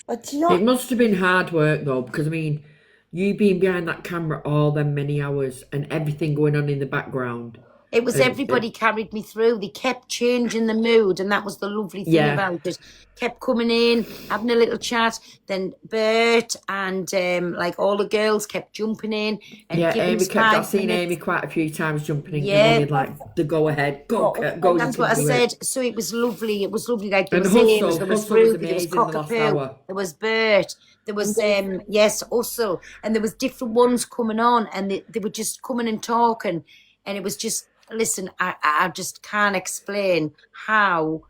But you know, It must have been hard work though, because I mean, you being behind that camera all them many hours and everything going on in the background. It was everybody carried me through. They kept changing the mood, and that was the lovely thing Yeah. about it. Kept coming in, having a little chat. Then Bert and like all the girls kept jumping in and Yeah, giving Amy us kept. I've 5 seen minutes. Amy quite a few times jumping in, Yeah. giving me like the go ahead. Go, Kurt, go. That's you what I can do it. said. So it was lovely. It was lovely. Like there And was Hustle, Amos, there was Hustle was Ruby, there was amazing the last Cockapoo, hour. there was Bert, there was yes, Hustle, and there was different ones coming on, and they were just coming and talking, and it was just. Listen, I just can't explain how.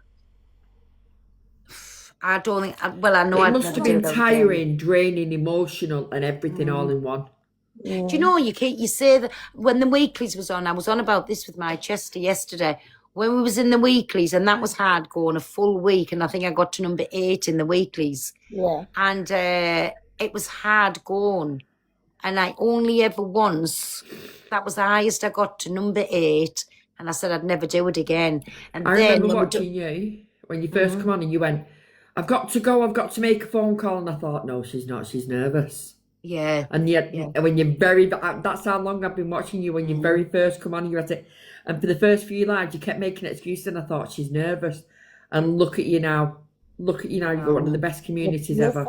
I don't think. Well, I know It I'd must never have do been that again. tiring, draining, emotional, and everything all in one. Do you know you say that when the weeklies was on? I was on about this with my Chester yesterday. When we was in the weeklies, and that was hard going a full week, and I think I got to number 8 in the weeklies. Yeah. And it was hard going, and I only ever once. That was the highest I got to number 8, and I said I'd never do it again. And I then remember when we watching you when you first come on and you went, I've got to go, I've got to make a phone call. And I thought, no, she's not, she's nervous. Yeah. And yet, when you're that's how long I've been watching you when you very first come on and you had to, and for the first few lives, you kept making excuses and I thought, she's nervous. And look at you now. Look at you now, you've got one of the best communities ever.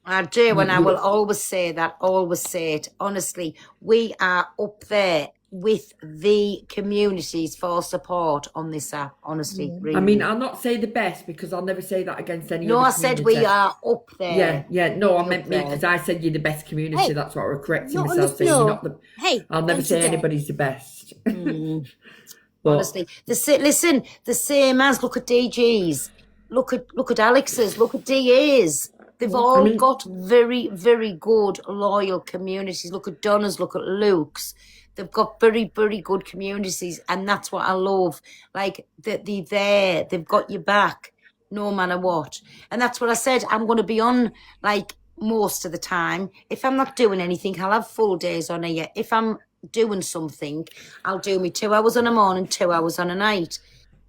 I do, and I You- will always say that, always say it. Honestly, we are up there with the communities for support on this app, honestly. Really. I mean, I'll not say the best because I'll never say that against any No, other I said we community. are up there. Yeah, no, I Up meant me there. because I said you're the best community. Hey, That's what I was correcting not on myself, the saying you're floor. not the. Hey, I'll never don't say you dare. anybody's the best. But Honestly, listen, the same as look at DG's, look at Alex's, look at DA's. They've all got very, very good loyal communities. Look at Donna's, look at Luke's. They've got very, very good communities, and that's what I love. Like that they're there, they've got your back, no matter what. And that's what I said. I'm going to be on like most of the time. If I'm not doing anything, I'll have full days on here. If I'm doing something, I'll do me 2 hours on a morning, 2 hours on a night.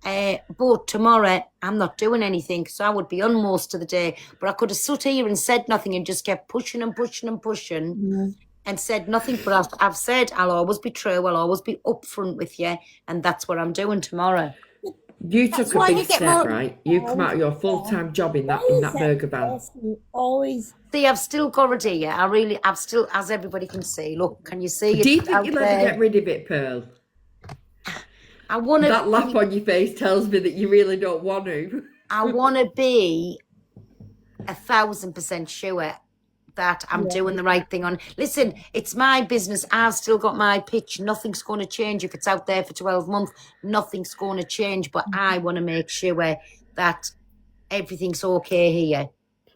But tomorrow I'm not doing anything, so I would be on most of the day. But I could have sat here and said nothing and just kept pushing and pushing and pushing and said nothing. But I've said I'll always be true. I'll always be upfront with you, and that's what I'm doing tomorrow. You That's took a why big you get step, more. right? You come out of your full-time job in that burger van. Always. See, I've still got it here. I've still, as everybody can see. Look, can you see it? Do you think out you'll ever there? get rid of it, Pearl? I want to. That laugh on your face tells me that you really don't want to. I want to be 1,000% sure that I'm doing the right thing on. Listen, it's my business. I've still got my pitch. Nothing's going to change if it's out there for 12 months. Nothing's going to change. But I want to make sure that everything's okay here.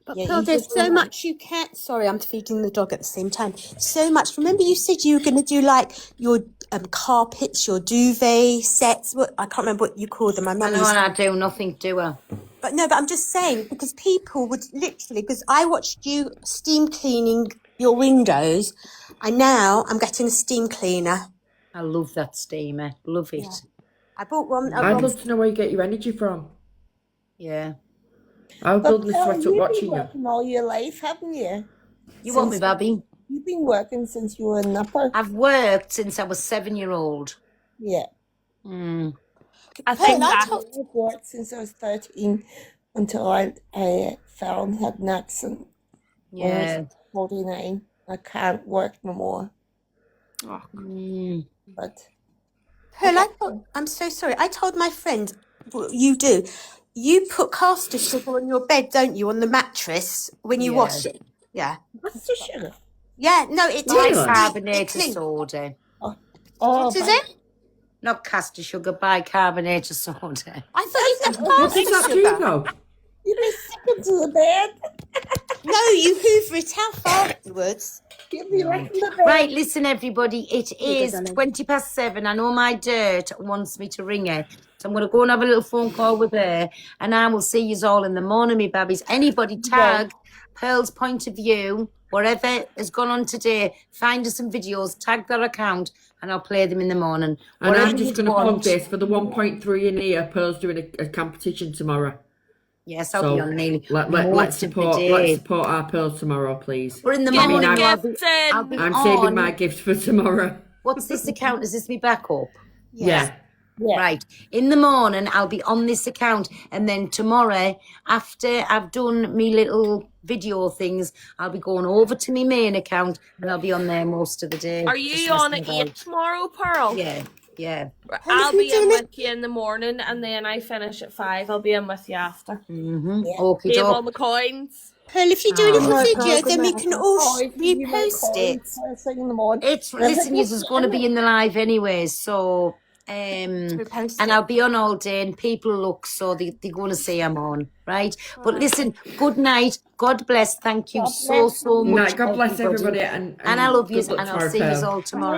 But Pearl, there's so much you can't. Sorry, I'm feeding the dog at the same time. So much. Remember, you said you were going to do like your carpets, your duvet sets. What I can't remember what you call them. My I mum know, used and I do nothing, do I? But no, but I'm just saying, because people would literally, because I watched you steam cleaning your windows, and now I'm getting a steam cleaner. I love that steamer. Love it. Yeah. I bought one. I'd love to know where you get your energy from. Yeah. I'll But build this Pearl, sweat up you've watching been you. working all your life, haven't you? You want me, Babby? You've been working since you were a nipper. I've worked since I was 7-year-old. Yeah. Mm. I think I've that worked since I was 13 until I fell and had an accident. When I Yeah. was 49. I can't work no more. Oh, But Pearl, I'm so sorry. I told my friend, what you do. You put caster sugar on your bed, don't you, on the mattress when you wash it? Yeah. what's the sugar? Yeah, no, it Really? tastes Bicarbonated soda. What is it? Not caster sugar, bicarbonated soda. I thought you said What does caster that do, sugar. though? You be sick to the bed. No, you hoover it out afterwards. You'll be right in the bed. Right, listen, everybody. It is 7:20. I know my dirt wants me to ring her. So I'm going to go and have a little phone call with her. And I will see you all in the morning, me babbies. Anybody tag Pearl's Point of View, whatever has gone on today, find us some videos, tag their account, and I'll play them in the morning. And Whatever I'm just you going to plug want. this for the 1.3 in here. Pearl's doing a competition tomorrow. Yes, I'll be on nearly let's most of the support day. our Pearls tomorrow, please. We're in the I mean, morning. I'm, I'll be I'm on. saving my gifts for tomorrow. What's this account? Is this me backup? Yeah. Right. In the morning, I'll be on this account. And then tomorrow, after I've done me little video things, I'll be going over to my main account and I'll be on there most of the day. Are just you on at messing 8 about. tomorrow, Pearl? Yeah. Yeah. I'll be in with you in the morning and then I finish at 5. I'll be in with you after. Mm-hmm. Okay, Save all the coins. Pearl, if you do a little Oh. video, then we can all repost it. It's listen, this is going to be in the live anyway, so and I'll be on all day, and people look, so they're going to see I'm on, right? But listen, good night, God bless, thank you so much. Night, God bless everybody, and I love you, good luck and I'll tomorrow, see you Pearl. all tomorrow.